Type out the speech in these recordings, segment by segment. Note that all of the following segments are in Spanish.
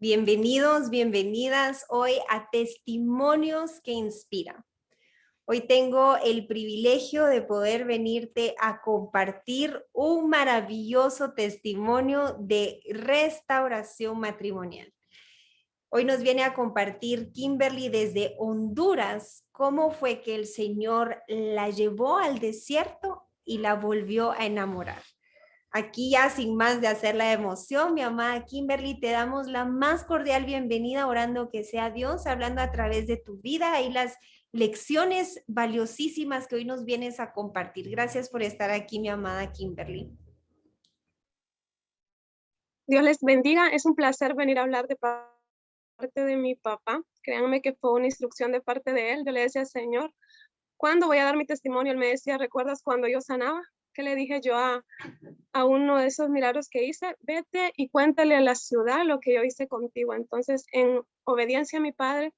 Bienvenidos, bienvenidas hoy a Testimonios que Inspiran. Hoy tengo el privilegio de poder venirte a compartir un maravilloso testimonio de restauración matrimonial. Hoy nos viene a compartir Kimberly desde Honduras cómo fue que el Señor la llevó al desierto y la volvió a enamorar. Aquí ya sin más de hacer la emoción, mi amada Kimberly, te damos la más cordial bienvenida, orando que sea Dios hablando a través de tu vida y las lecciones valiosísimas que hoy nos vienes a compartir. Gracias por estar aquí, mi amada Kimberly. Dios les bendiga, es un placer venir a hablar de parte de mi papá. Créanme que fue una instrucción de parte de él. Yo le decía, Señor, ¿cuándo voy a dar mi testimonio? Él me decía, ¿recuerdas cuando yo sanaba? ¿Qué le dije yo a uno de esos milagros que hice? Vete y cuéntale a la ciudad lo que yo hice contigo. Entonces, en obediencia a mi padre,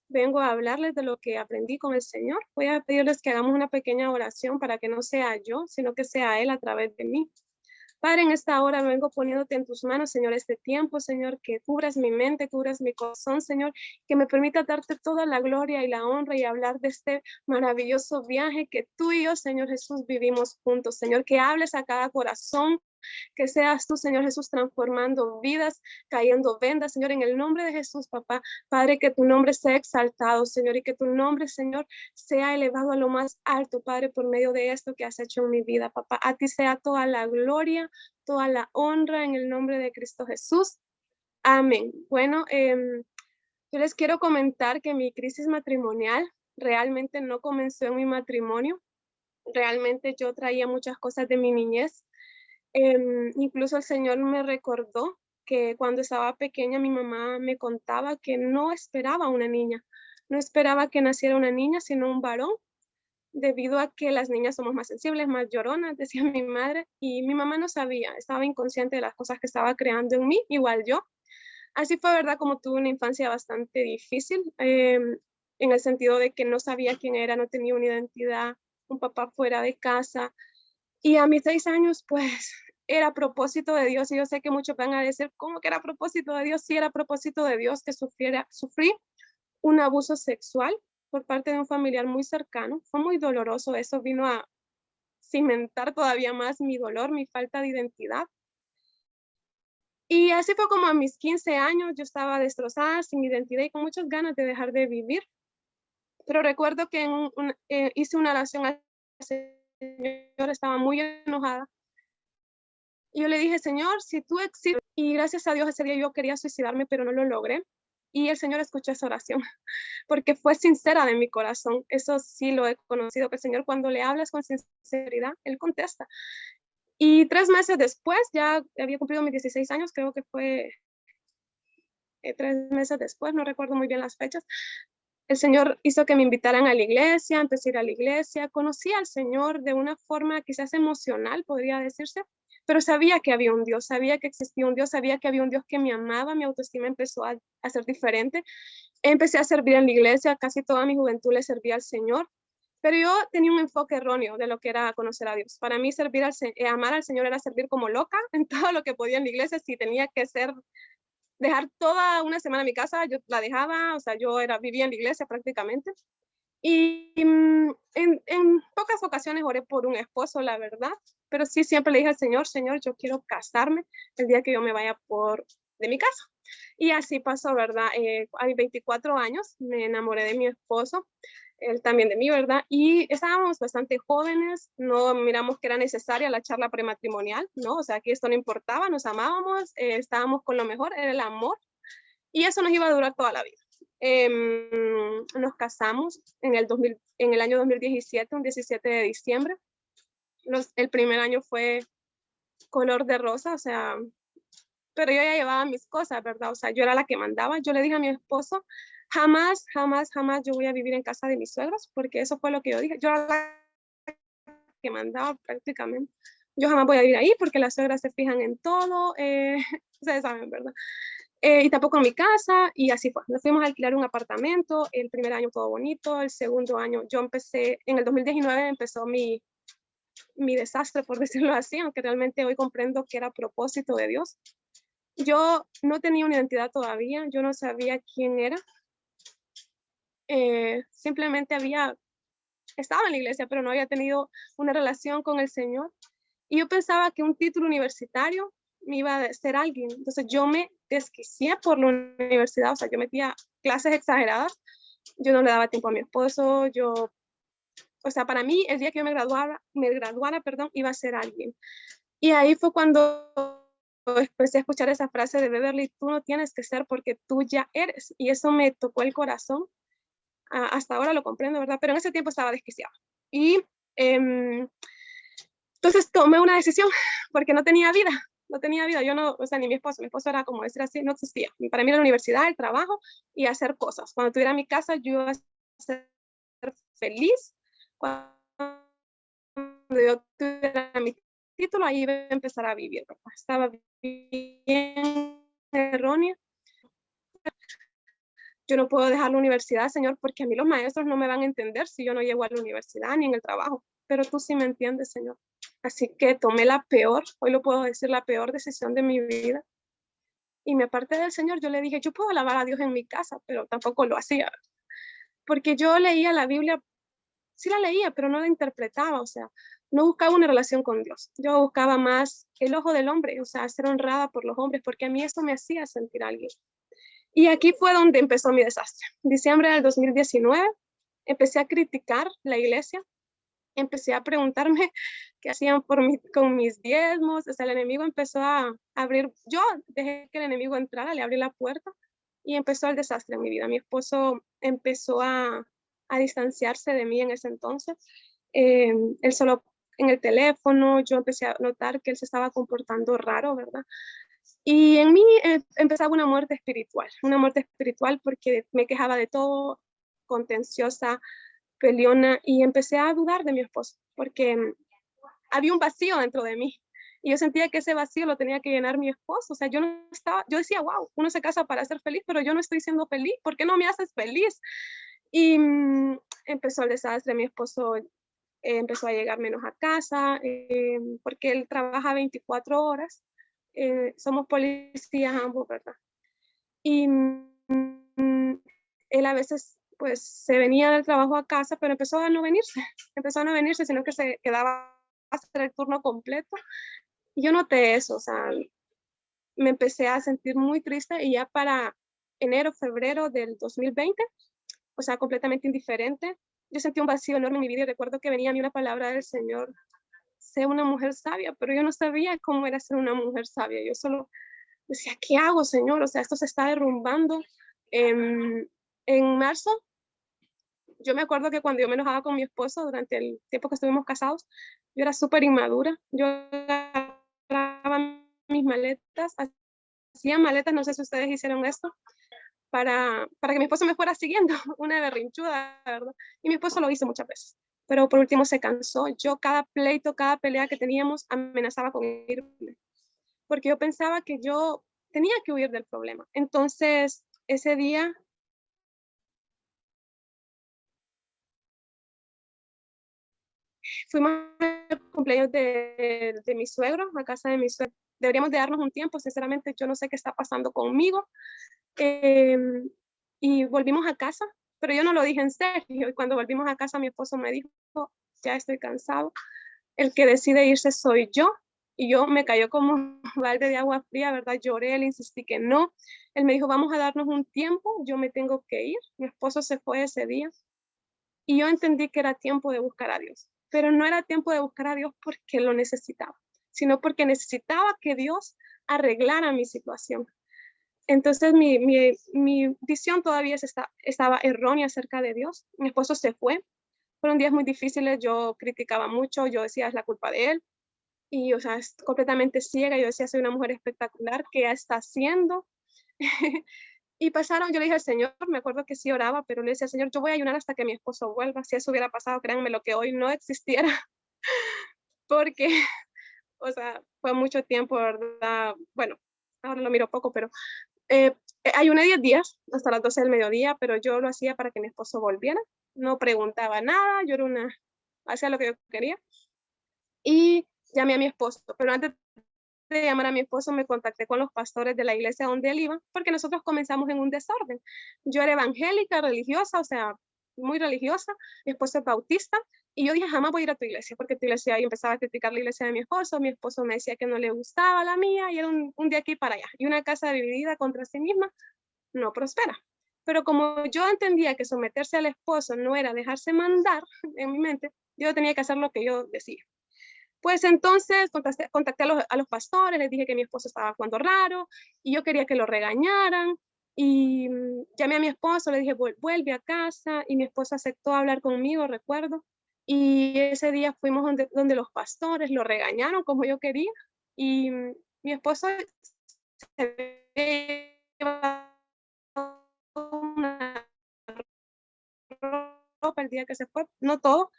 vengo a hablarles de lo que aprendí con el Señor. Voy a pedirles que hagamos una pequeña oración para que no sea yo, sino que sea Él a través de mí. Padre, en esta hora vengo poniéndote en tus manos, Señor, este tiempo, Señor, que cubras mi mente, cubras mi corazón, Señor, que me permita darte toda la gloria y la honra y hablar de este maravilloso viaje que tú y yo, Señor Jesús, vivimos juntos, Señor, que hables a cada corazón, que seas tú, Señor Jesús, transformando vidas, cayendo vendas, Señor, en el nombre de Jesús, papá. Padre, que tu nombre sea exaltado, Señor, y que tu nombre, Señor, sea elevado a lo más alto, Padre, por medio de esto que has hecho en mi vida, papá. A ti sea toda la gloria, toda la honra en el nombre de Cristo Jesús. Amén. Bueno, yo les quiero comentar que mi crisis matrimonial realmente no comenzó en mi matrimonio. Realmente yo traía muchas cosas de mi niñez. Incluso el Señor me recordó que cuando estaba pequeña mi mamá me contaba que no esperaba una niña, no esperaba que naciera una niña, sino un varón, debido a que las niñas somos más sensibles, más lloronas, decía mi madre, y mi mamá no sabía, estaba inconsciente de las cosas que estaba creando en mí, igual yo. Así fue, ¿verdad? Como tuve una infancia bastante difícil, en el sentido de que no sabía quién era, no tenía una identidad, un papá fuera de casa, y a mis 6 años, pues, era propósito de Dios, y yo sé que muchos van a decir, ¿cómo que era propósito de Dios? Sí, era propósito de Dios que sufrí un abuso sexual por parte de un familiar muy cercano. Fue muy doloroso, eso vino a cimentar todavía más mi dolor, mi falta de identidad. Y así fue como a mis 15 años, yo estaba destrozada, sin identidad y con muchas ganas de dejar de vivir. Pero recuerdo que hice una oración al Señor, estaba muy enojada. Y yo le dije, Señor, si tú existes, y gracias a Dios ese día yo quería suicidarme, pero no lo logré. Y el Señor escuchó esa oración, porque fue sincera de mi corazón. Eso sí lo he conocido, que el Señor cuando le hablas con sinceridad, Él contesta. Y 3 meses después, ya había cumplido mis 16 años, creo que fue 3 meses después, no recuerdo muy bien las fechas, el Señor hizo que me invitaran a la iglesia, empecé a ir a la iglesia, conocí al Señor de una forma quizás emocional, podría decirse, pero sabía que había un Dios, sabía que existía un Dios, sabía que había un Dios que me amaba, mi autoestima empezó a ser diferente. Empecé a servir en la iglesia, casi toda mi juventud le servía al Señor, pero yo tenía un enfoque erróneo de lo que era conocer a Dios. Para mí amar al Señor era servir como loca en todo lo que podía en la iglesia, si tenía que dejar toda una semana en mi casa, yo la dejaba, o sea, vivía en la iglesia prácticamente. Y en pocas ocasiones oré por un esposo, la verdad, pero sí siempre le dije al Señor, Señor, yo quiero casarme el día que yo me vaya de mi casa. Y así pasó, ¿verdad? A mis 24 años me enamoré de mi esposo, él también de mí, ¿verdad? Y estábamos bastante jóvenes, no miramos que era necesaria la charla prematrimonial, ¿no? O sea, que esto no importaba, nos amábamos, estábamos con lo mejor, era el amor, y eso nos iba a durar toda la vida. Nos casamos en el año 2017, un 17 de diciembre. El primer año fue color de rosa, o sea, pero yo ya llevaba mis cosas, ¿verdad? O sea, yo era la que mandaba. Yo le dije a mi esposo, jamás, jamás, jamás yo voy a vivir en casa de mis suegros, porque eso fue lo que yo dije. Yo era la que mandaba prácticamente. Yo jamás voy a vivir ahí porque las suegras se fijan en todo, ustedes saben, ¿verdad? Y tampoco en mi casa, y así fue. Nos fuimos a alquilar un apartamento, el primer año todo bonito, el segundo año en el 2019 empezó mi desastre, por decirlo así, aunque realmente hoy comprendo que era propósito de Dios. Yo no tenía una identidad todavía, yo no sabía quién era. Simplemente estaba en la iglesia, pero no había tenido una relación con el Señor. Y yo pensaba que un título universitario me iba a ser alguien. Entonces yo me desquicié por la universidad, o sea, yo metía clases exageradas, yo no le daba tiempo a mi esposo, o sea, para mí el día que yo me graduara, perdón, iba a ser alguien. Y ahí fue cuando empecé a escuchar esa frase de Beverly, tú no tienes que ser porque tú ya eres. Y eso me tocó el corazón. Hasta ahora lo comprendo, ¿verdad? Pero en ese tiempo estaba desquiciada. Y entonces tomé una decisión porque no tenía vida. No tenía vida, yo no, o sea, ni mi esposo era como decir así, no existía. Para mí la universidad, el trabajo y hacer cosas. Cuando tuviera mi casa, yo iba a ser feliz. Cuando yo tuviera mi título, ahí iba a empezar a vivir, ¿verdad? Estaba bien errónea. Yo no puedo dejar la universidad, Señor, porque a mí los maestros no me van a entender si yo no llego a la universidad ni en el trabajo, pero tú sí me entiendes, Señor. Así que tomé la peor, hoy lo puedo decir, la peor decisión de mi vida. Y me aparté del Señor, yo le dije, yo puedo alabar a Dios en mi casa, pero tampoco lo hacía, porque yo leía la Biblia, sí la leía, pero no la interpretaba, o sea, no buscaba una relación con Dios. Yo buscaba más el ojo del hombre, o sea, ser honrada por los hombres, porque a mí eso me hacía sentir a alguien. Y aquí fue donde empezó mi desastre. Diciembre del 2019, empecé a criticar la iglesia, empecé a preguntarme qué hacían con mis diezmos, o sea, el enemigo empezó a abrir, yo dejé que el enemigo entrara, le abrí la puerta y empezó el desastre en mi vida. Mi esposo empezó a distanciarse de mí en ese entonces, él solo en el teléfono, yo empecé a notar que él se estaba comportando raro, ¿verdad? Y en mí empezaba una muerte espiritual porque me quejaba de todo, contenciosa, peleona, y empecé a dudar de mi esposo, porque había un vacío dentro de mí. Y yo sentía que ese vacío lo tenía que llenar mi esposo. O sea, yo decía, wow, uno se casa para ser feliz, pero yo no estoy siendo feliz. ¿Por qué no me haces feliz? Y empezó el desastre. Mi esposo empezó a llegar menos a casa, porque él trabaja 24 horas. Somos policías ambos, ¿verdad? Y él a veces pues se venía del trabajo a casa, pero empezó a no venirse, sino que se quedaba a hacer el turno completo. Y yo noté eso, o sea, me empecé a sentir muy triste y ya para enero, febrero del 2020, o sea, completamente indiferente, yo sentí un vacío enorme en mi vida y recuerdo que venía a mí una palabra del Señor, sé una mujer sabia, pero yo no sabía cómo era ser una mujer sabia, yo solo decía, ¿qué hago, Señor? O sea, esto se está derrumbando. En marzo, yo me acuerdo que cuando yo me enojaba con mi esposo durante el tiempo que estuvimos casados, yo era súper inmadura. Yo agarraba mis maletas, hacía maletas, no sé si ustedes hicieron esto, para que mi esposo me fuera siguiendo, una berrinchuda, ¿verdad? Y mi esposo lo hizo muchas veces. Pero por último se cansó. Yo cada pleito, cada pelea que teníamos, amenazaba con irme, porque yo pensaba que yo tenía que huir del problema. Entonces, ese día fuimos al cumpleaños de mi suegro, a casa de mi suegro. Deberíamos de darnos un tiempo, sinceramente yo no sé qué está pasando conmigo. Eh, y volvimos a casa, pero yo no lo dije en serio. Y cuando volvimos a casa mi esposo me dijo, ya estoy cansado, el que decide irse soy yo. Y yo me cayó como un balde de agua fría, ¿verdad? Lloré, le insistí que no. Él me dijo, vamos a darnos un tiempo, yo me tengo que ir. Mi esposo se fue ese día. Y yo entendí que era tiempo de buscar a Dios, pero no era tiempo de buscar a Dios porque lo necesitaba, sino porque necesitaba que Dios arreglara mi situación. Entonces mi visión todavía estaba errónea acerca de Dios. Mi esposo se fue, fueron días muy difíciles, yo criticaba mucho, yo decía es la culpa de él, y o sea, es completamente ciega, yo decía soy una mujer espectacular, ¿qué está haciendo? Y pasaron, yo le dije al Señor, me acuerdo que sí oraba, pero le decía, Señor, yo voy a ayunar hasta que mi esposo vuelva. Si eso hubiera pasado, créanme, lo que hoy no existiera, porque, o sea, fue mucho tiempo, ¿verdad? Bueno, ahora lo miro poco, pero ayuné 10 días, hasta las 12 del mediodía, pero yo lo hacía para que mi esposo volviera. No preguntaba nada, yo era hacía lo que yo quería. Y llamé a mi esposo, pero antes de llamar a mi esposo, me contacté con los pastores de la iglesia donde él iba, porque nosotros comenzamos en un desorden. Yo era evangélica, religiosa, o sea, muy religiosa, mi esposo es bautista, y yo dije, jamás voy a ir a tu iglesia, porque tu iglesia, y empezaba a criticar la iglesia de mi esposo me decía que no le gustaba la mía, y era un de aquí para allá, y una casa dividida contra sí misma no prospera. Pero como yo entendía que someterse al esposo no era dejarse mandar en mi mente, yo tenía que hacer lo que yo decía. Pues entonces contacté a los pastores, les dije que mi esposo estaba actuando raro y yo quería que lo regañaran. Y llamé a mi esposo, le dije, vuelve a casa, y mi esposo aceptó hablar conmigo, recuerdo. Y ese día fuimos donde los pastores lo regañaron como yo quería. Y mi esposo se llevaba una ropa el día que se fue, no todo.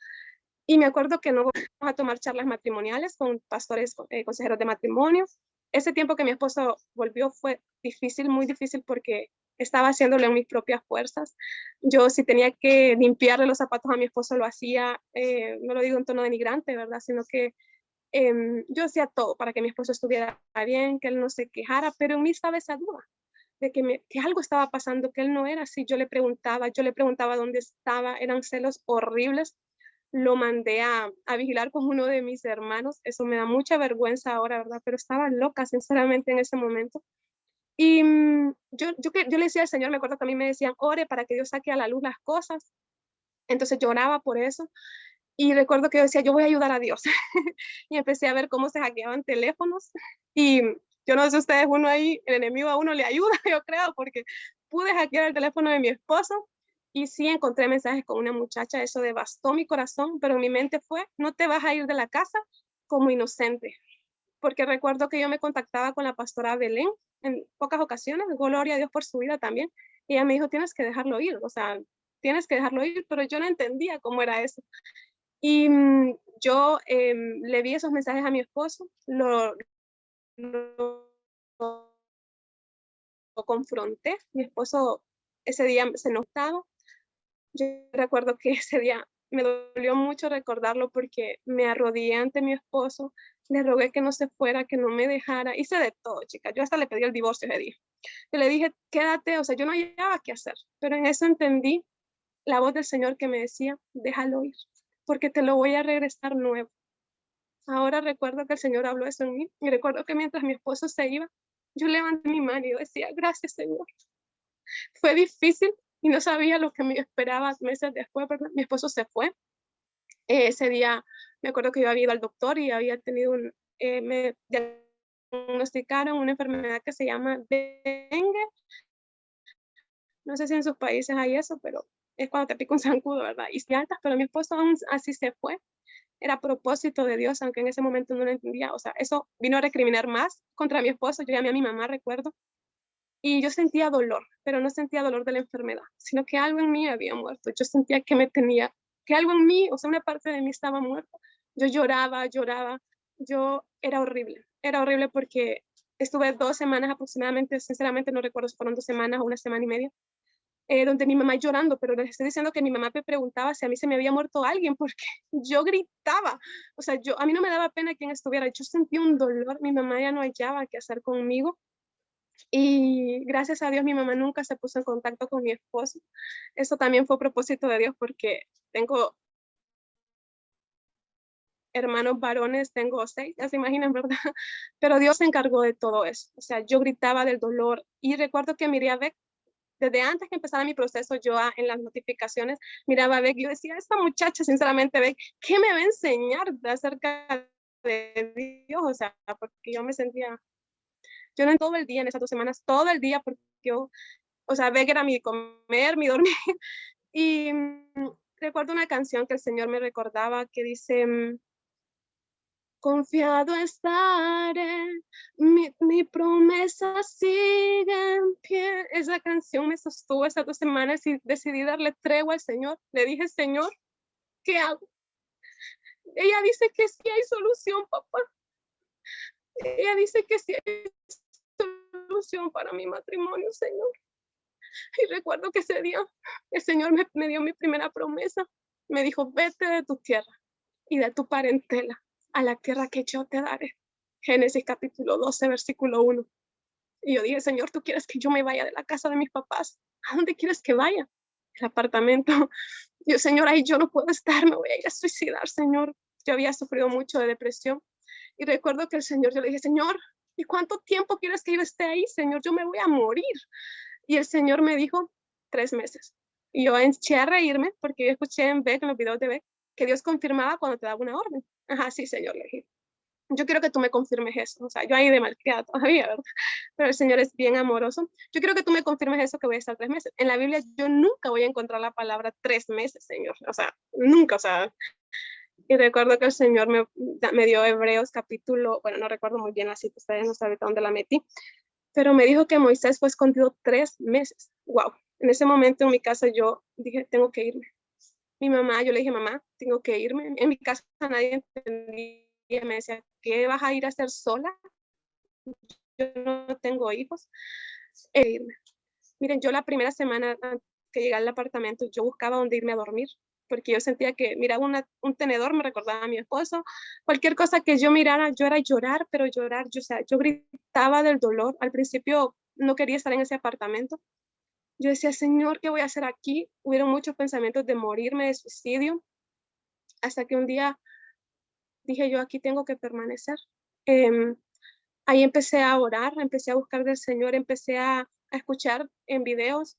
Y me acuerdo que no volvimos a tomar charlas matrimoniales con pastores, consejeros de matrimonio. Ese tiempo que mi esposo volvió fue difícil, muy difícil, porque estaba haciéndolo en mis propias fuerzas. Yo, si tenía que limpiarle los zapatos a mi esposo, lo hacía, no lo digo en tono denigrante, ¿verdad? Sino que yo hacía todo para que mi esposo estuviera bien, que él no se quejara, pero en mí estaba esa duda de que algo estaba pasando, que él no era así. Yo le preguntaba dónde estaba, eran celos horribles. Lo mandé a vigilar con uno de mis hermanos. Eso me da mucha vergüenza ahora, ¿verdad? Pero estaba loca, sinceramente, en ese momento. Y yo le decía al Señor, me acuerdo que a mí me decían, ore para que Dios saque a la luz las cosas. Entonces lloraba por eso. Y recuerdo que yo decía, yo voy a ayudar a Dios. Y empecé a ver cómo se hackeaban teléfonos. Y yo no sé ustedes, uno ahí, el enemigo a uno le ayuda, yo creo, porque pude hackear el teléfono de mi esposo y sí encontré mensajes con una muchacha. Eso devastó mi corazón, pero en mi mente fue, no te vas a ir de la casa como inocente. Porque recuerdo que yo me contactaba con la pastora Belén en pocas ocasiones, gloria a Dios por su vida también. Y ella me dijo, tienes que dejarlo ir, o sea, tienes que dejarlo ir, pero yo no entendía cómo era eso. Y yo le vi esos mensajes a mi esposo, lo confronté. Mi esposo ese día se enojaba. Yo recuerdo que ese día me dolió mucho recordarlo, porque me arrodillé ante mi esposo, le rogué que no se fuera, que no me dejara. Hice de todo, chica. Yo hasta le pedí el divorcio ese día. Yo le dije, quédate, o sea, yo no hallaba qué hacer, pero en eso entendí la voz del Señor que me decía, déjalo ir, porque te lo voy a regresar nuevo. Ahora recuerdo que el Señor habló eso en mí, y recuerdo que mientras mi esposo se iba, yo levanté mi mano y yo decía, gracias, Señor. Fue difícil y no sabía lo que me esperaba meses después, ¿verdad? Mi esposo se fue. Ese día me acuerdo que yo había ido al doctor y había tenido me diagnosticaron una enfermedad que se llama dengue. No sé si en sus países hay eso, pero es cuando te pica un zancudo, ¿verdad? Y altas, pero mi esposo aún así se fue. Era propósito de Dios, aunque en ese momento no lo entendía. O sea, eso vino a recriminar más contra mi esposo. Yo llamé a mi mamá, recuerdo, y yo sentía dolor, pero no sentía dolor de la enfermedad, sino que algo en mí había muerto. Yo sentía que que algo en mí, o sea, una parte de mí estaba muerta. Yo lloraba, yo era horrible, porque estuve 2 semanas aproximadamente, sinceramente no recuerdo si fueron 2 semanas o una semana y media, donde mi mamá llorando, pero les estoy diciendo que mi mamá me preguntaba si a mí se me había muerto alguien, porque yo gritaba. O sea, a mí no me daba pena quien estuviera, yo sentía un dolor. Mi mamá ya no hallaba qué hacer conmigo, y gracias a Dios mi mamá nunca se puso en contacto con mi esposo. Eso también fue propósito de Dios, porque tengo hermanos varones, tengo 6, ya se imaginan, ¿verdad? Pero Dios se encargó de todo eso. O sea, yo gritaba del dolor, y recuerdo que miré a Beck, desde antes que empezara mi proceso, yo en las notificaciones miraba a Beck y yo decía, esta muchacha, sinceramente, Beck, ¿qué me va a enseñar acerca de Dios? O sea, porque yo me sentía, yo no todo el día en esas 2 semanas, todo el día, porque yo, o sea, Beck era mi comer, mi dormir. Y recuerdo una canción que el Señor me recordaba que dice, confiado estaré, mi promesa sigue en pie. Esa canción me sostuvo esas 2 semanas y decidí darle tregua al Señor. Le dije, Señor, ¿qué hago? Ella dice que sí hay solución, papá. Ella dice que sí hay solución para mi matrimonio, Señor. Y recuerdo que ese día el Señor me dio mi primera promesa. Me dijo, vete de tu tierra y de tu parentela a la tierra que yo te daré. Génesis capítulo 12, versículo 1. Y yo dije, Señor, ¿tú quieres que yo me vaya de la casa de mis papás? ¿A dónde quieres que vaya? El apartamento. Yo, Señor, ahí yo no puedo estar, me voy a ir a suicidar, Señor. Yo había sufrido mucho de depresión. Y recuerdo que el Señor, yo le dije, Señor, ¿y cuánto tiempo quieres que yo esté ahí, Señor? Yo me voy a morir. Y el Señor me dijo, 3 meses. Y yo eché a reírme porque yo escuché en Beck, en los videos de Beck, que Dios confirmaba cuando te daba una orden. Ajá, sí, Señor, le dije. Yo quiero que tú me confirmes eso. O sea, yo ahí de malcriada todavía, ¿verdad? Pero el Señor es bien amoroso. Yo quiero que tú me confirmes eso, que voy a estar 3 meses. En la Biblia yo nunca voy a encontrar la palabra 3 meses, Señor. O sea, nunca, o sea. Y recuerdo que el Señor me dio Hebreos capítulo, bueno, no recuerdo muy bien la cita, ustedes no saben dónde la metí, pero me dijo que Moisés fue escondido 3 meses. Wow. En ese momento en mi casa yo dije, tengo que irme. Mi mamá, yo le dije, mamá, tengo que irme. En mi casa nadie entendía, me decía, ¿qué vas a ir a hacer sola? Yo no tengo hijos. Irme. Miren, yo la primera semana que llegué al apartamento, yo buscaba dónde irme a dormir, porque yo sentía que miraba un tenedor, me recordaba a mi esposo, cualquier cosa que yo mirara, yo era llorar, pero llorar, yo, o sea, yo gritaba del dolor. Al principio no quería estar en ese apartamento. Yo decía, Señor, ¿qué voy a hacer aquí? Hubieron muchos pensamientos de morirme, de suicidio, hasta que un día dije yo, aquí tengo que permanecer. Ahí empecé a orar, empecé a buscar del Señor, empecé a escuchar en videos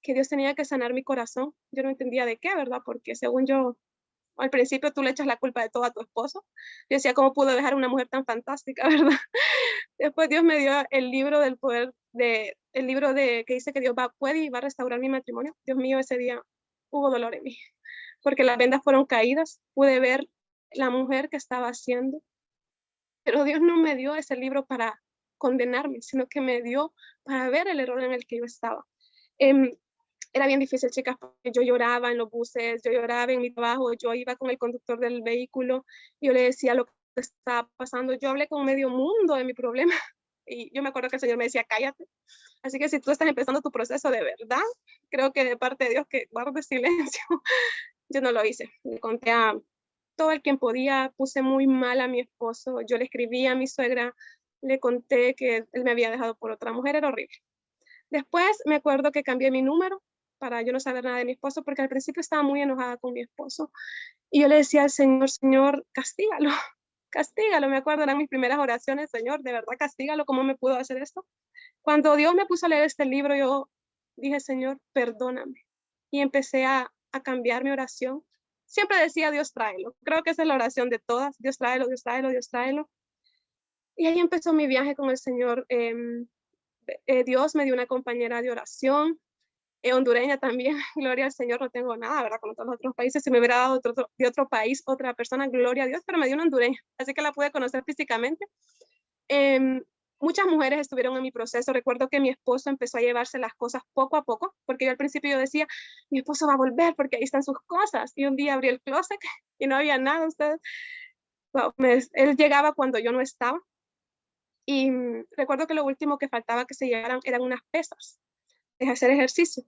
que Dios tenía que sanar mi corazón. Yo no entendía de qué, ¿verdad? Porque según yo, al principio tú le echas la culpa de todo a tu esposo. Yo decía, ¿cómo pudo dejar a una mujer tan fantástica, verdad? Después Dios me dio el libro del poder, el libro que dice que Dios puede y va a restaurar mi matrimonio. Dios mío, ese día hubo dolor en mí, porque las vendas fueron caídas, pude ver la mujer que estaba haciendo, pero Dios no me dio ese libro para condenarme, sino que me dio para ver el error en el que yo estaba. Era bien difícil, chicas, porque yo lloraba en los buses, yo lloraba en mi trabajo, yo iba con el conductor del vehículo, yo le decía lo que estaba pasando, yo hablé con medio mundo de mi problema, y yo me acuerdo que el Señor me decía, cállate. Así que si tú estás empezando tu proceso de verdad, creo que de parte de Dios que guardes silencio. Yo no lo hice, le conté a todo el quien podía, puse muy mal a mi esposo, yo le escribí a mi suegra, le conté que él me había dejado por otra mujer, era horrible. Después me acuerdo que cambié mi número para yo no saber nada de mi esposo, porque al principio estaba muy enojada con mi esposo. Y yo le decía al Señor, Señor, castígalo, castígalo. Me acuerdo, eran mis primeras oraciones, Señor, de verdad, castígalo, ¿cómo me pudo hacer esto? Cuando Dios me puso a leer este libro, yo dije, Señor, perdóname. Y empecé a cambiar mi oración. Siempre decía, Dios tráelo. Creo que esa es la oración de todas. Dios tráelo, Dios tráelo, Dios tráelo. Y ahí empezó mi viaje con el Señor. Dios me dio una compañera de oración, hondureña también, gloria al Señor, no tengo nada, ¿verdad? Con todos los otros países, si me hubiera dado de otro país, otra persona, gloria a Dios, pero me dio una hondureña, así que la pude conocer físicamente. Muchas mujeres estuvieron en mi proceso. Recuerdo que mi esposo empezó a llevarse las cosas poco a poco, porque yo al principio yo decía, mi esposo va a volver porque ahí están sus cosas, y un día abrí el closet y no había nada. Ustedes, wow, él llegaba cuando yo no estaba, y recuerdo que lo último que faltaba que se llevaran eran unas pesas de hacer ejercicio.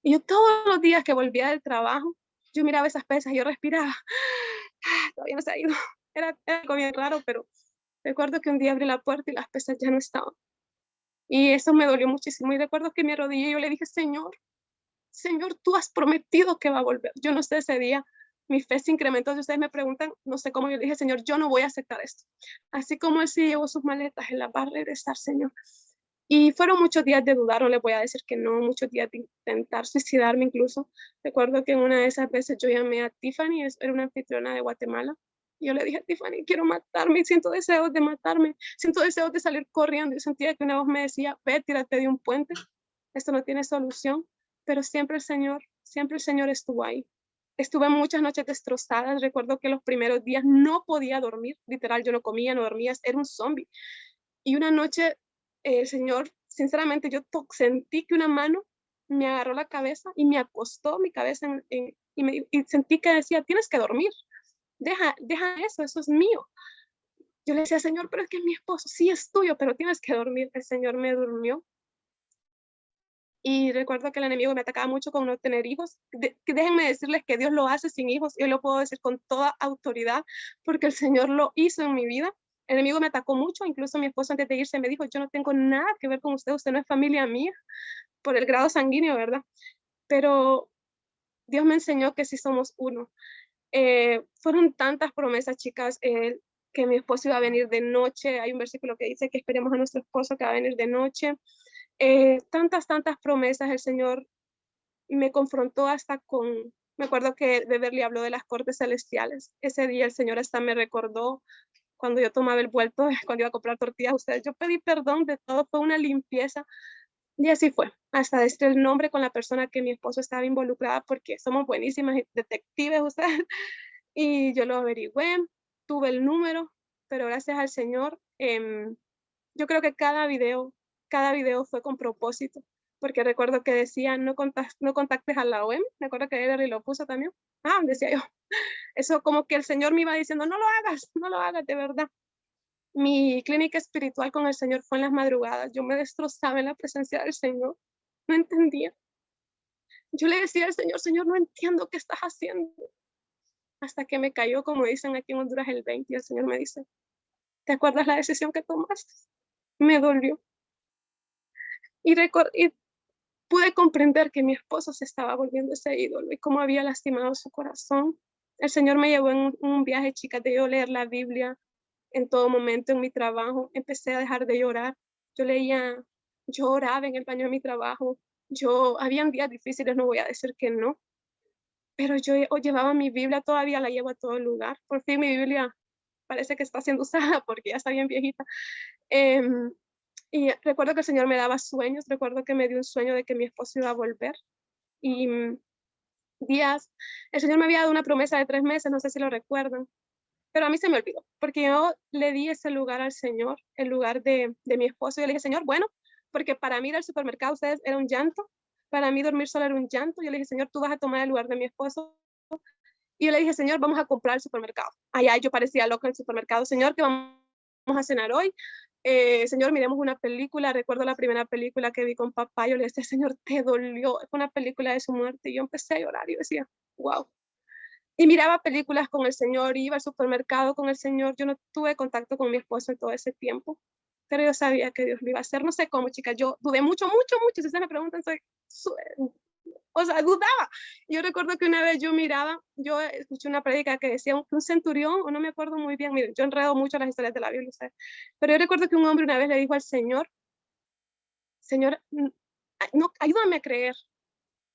Y yo todos los días que volvía del trabajo, yo miraba esas pesas y yo respiraba. Todavía no se ha ido. Era algo bien raro, pero recuerdo que un día abrí la puerta y las pesas ya no estaban. Y eso me dolió muchísimo. Y recuerdo que me arrodillé y yo le dije, Señor, Señor, tú has prometido que va a volver. Yo no sé, ese día mi fe se incrementó. Si ustedes me preguntan, no sé cómo, yo le dije, Señor, yo no voy a aceptar esto. Así como él sí llevó sus maletas, él las va a regresar, Señor. Y fueron muchos días de dudar, no les voy a decir que no, muchos días de intentar suicidarme incluso. Recuerdo que en una de esas veces yo llamé a Tiffany, era una anfitriona de Guatemala, y yo le dije a Tiffany, quiero matarme, siento deseos de matarme, siento deseos de salir corriendo. Yo sentía que una voz me decía, ve, tírate de un puente, esto no tiene solución, pero siempre el Señor estuvo ahí. Estuve muchas noches destrozadas, recuerdo que los primeros días no podía dormir, literal, yo no comía, no dormía, era un zombie. Y una noche el Señor, sinceramente, yo sentí que una mano me agarró la cabeza y me acostó mi cabeza y sentí que decía, tienes que dormir, deja eso es mío. Yo le decía, Señor, pero es que es mi esposo, sí es tuyo, pero tienes que dormir. El Señor me durmió. Y recuerdo que el enemigo me atacaba mucho con no tener hijos. Déjenme decirles que Dios lo hace sin hijos. Yo lo puedo decir con toda autoridad porque el Señor lo hizo en mi vida. El enemigo me atacó mucho, incluso mi esposo antes de irse me dijo, yo no tengo nada que ver con usted, usted no es familia mía, por el grado sanguíneo, ¿verdad? Pero Dios me enseñó que sí somos uno. Fueron tantas promesas, chicas, que mi esposo iba a venir de noche. Hay un versículo que dice que esperemos a nuestro esposo que va a venir de noche. Tantas promesas. El Señor me confrontó hasta con, me acuerdo que Beverly habló de las cortes celestiales. Ese día el Señor hasta me recordó cuando yo tomaba el vuelto, cuando iba a comprar tortillas a ustedes. Yo pedí perdón de todo, fue una limpieza. Y así fue, hasta decir el nombre con la persona que mi esposo estaba involucrada, porque somos buenísimas detectives ustedes. Y yo lo averigüé, tuve el número, pero gracias al Señor, yo creo que cada video fue con propósito, porque recuerdo que decía, no contactes a la OEM, me acuerdo que Ederly lo puso también, decía yo, eso como que el Señor me iba diciendo, no lo hagas de verdad. Mi clínica espiritual con el Señor fue en las madrugadas, yo me destrozaba en la presencia del Señor, no entendía. Yo le decía al Señor, Señor, no entiendo qué estás haciendo. Hasta que me cayó, como dicen aquí en Honduras, el 20, y el Señor me dice, ¿te acuerdas la decisión que tomaste? Me dolió. Y pude comprender que mi esposo se estaba volviendo ese ídolo y cómo había lastimado su corazón. El Señor me llevó en un viaje, chicas, de yo leer la Biblia en todo momento en mi trabajo. Empecé a dejar de llorar. Yo oraba en el baño de mi trabajo. Habían días difíciles, no voy a decir que no, pero yo llevaba mi Biblia, todavía la llevo a todo lugar. Por fin mi Biblia parece que está siendo usada porque ya está bien viejita. Y recuerdo que el Señor me daba sueños, recuerdo que me dio un sueño de que mi esposo iba a volver. Y el Señor me había dado una promesa de 3 meses, no sé si lo recuerdan, pero a mí se me olvidó, porque yo le di ese lugar al Señor, el lugar de mi esposo. Y yo le dije, Señor, bueno, porque para mí ir al supermercado ustedes era un llanto, para mí dormir sola era un llanto. Yo le dije, Señor, tú vas a tomar el lugar de mi esposo. Y yo le dije, Señor, vamos a comprar el supermercado. Allá yo parecía loca en el supermercado. Señor, ¿qué vamos a cenar hoy? Señor, miremos una película. Recuerdo la primera película que vi con papá. Yo le decía, Señor, te dolió. Fue una película de su muerte. Y yo empecé a llorar y yo decía, wow. Y miraba películas con el Señor, iba al supermercado con el Señor. Yo no tuve contacto con mi esposo en todo ese tiempo, pero yo sabía que Dios lo iba a hacer. No sé cómo, chicas, yo dudé mucho. Si ustedes me preguntan, dudaba. Yo recuerdo que una vez yo escuché una prédica que decía un centurión, o no me acuerdo muy bien, miren, yo enredo mucho las historias de la Biblia, ¿sabes? Pero yo recuerdo que un hombre una vez le dijo al Señor, Señor, no, ayúdame a creer.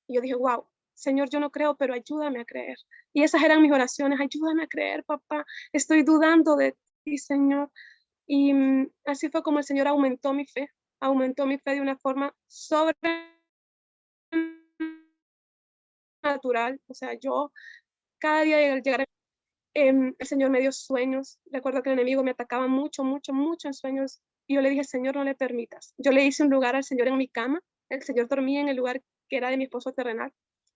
Y yo dije, wow, Señor, yo no creo, pero ayúdame a creer. Y esas eran mis oraciones, ayúdame a creer, papá, estoy dudando de ti, Señor. Y así fue como el Señor aumentó mi fe de una forma sobrenatural. O sea, yo cada día al llegar, el Señor me dio sueños. Recuerdo que el enemigo me atacaba mucho en sueños. Y yo le dije, Señor, no le permitas. Yo le hice un lugar al Señor en mi cama. El Señor dormía en el lugar que era de mi esposo terrenal.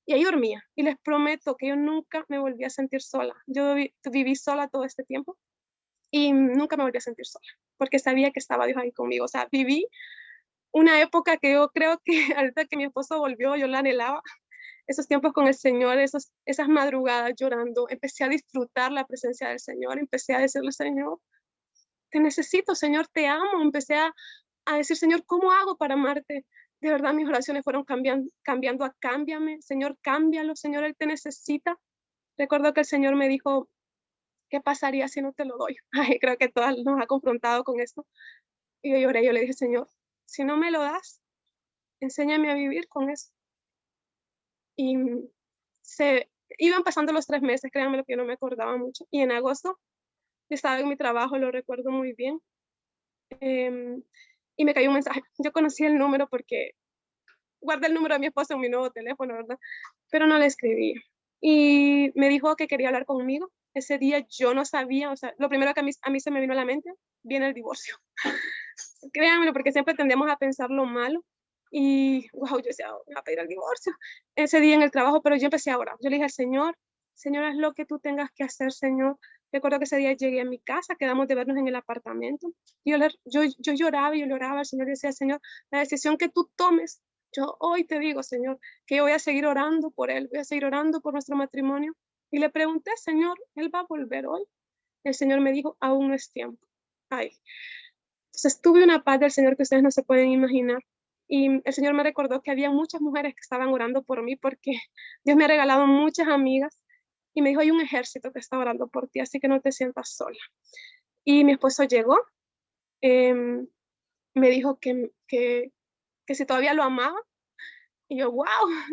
Y ahí dormía. Y les prometo que yo nunca me volví a sentir sola. Yo viví sola todo este tiempo y nunca me volví a sentir sola, porque sabía que estaba Dios ahí conmigo. O sea, viví una época que yo creo que ahorita que mi esposo volvió, yo la anhelaba. Esos tiempos con el Señor, esas madrugadas llorando, empecé a disfrutar la presencia del Señor, empecé a decirle, Señor, te necesito, Señor, te amo. Empecé a decir, Señor, ¿cómo hago para amarte? De verdad, mis oraciones fueron cambiando a cámbiame. Señor, cámbialo, Señor, Él te necesita. Recuerdo que el Señor me dijo, ¿qué pasaría si no te lo doy? Ay, creo que todas nos ha confrontado con esto. Y yo lloré, yo le dije, Señor, si no me lo das, enséñame a vivir con eso. Y se iban pasando los 3 meses, créanme lo que yo no me acordaba mucho. Y en agosto yo estaba en mi trabajo, lo recuerdo muy bien. Y me cayó un mensaje. Yo conocí el número porque guardé el número de mi esposo en mi nuevo teléfono, ¿verdad? Pero no le escribí. Y me dijo que quería hablar conmigo. Ese día yo no sabía, o sea, lo primero que a mí se me vino a la mente, viene el divorcio. Créanmelo, porque siempre tendemos a pensar lo malo. Y, wow, yo decía, me va a pedir el divorcio. Ese día en el trabajo, pero yo empecé a orar. Yo le dije al Señor, Señor, haz lo que tú tengas que hacer, Señor. Recuerdo que ese día llegué a mi casa, quedamos de vernos en el apartamento. Y yo lloraba y yo le oraba al Señor y decía, Señor, la decisión que tú tomes, yo hoy te digo, Señor, que yo voy a seguir orando por él, voy a seguir orando por nuestro matrimonio. Y le pregunté, Señor, ¿él va a volver hoy? El Señor me dijo, aún no es tiempo. Ay. Entonces tuve una paz del Señor que ustedes no se pueden imaginar. Y el Señor me recordó que había muchas mujeres que estaban orando por mí porque Dios me ha regalado muchas amigas y me dijo, hay un ejército que está orando por ti, así que no te sientas sola. Y mi esposo llegó, em, me dijo que si todavía lo amaba. Y yo, wow,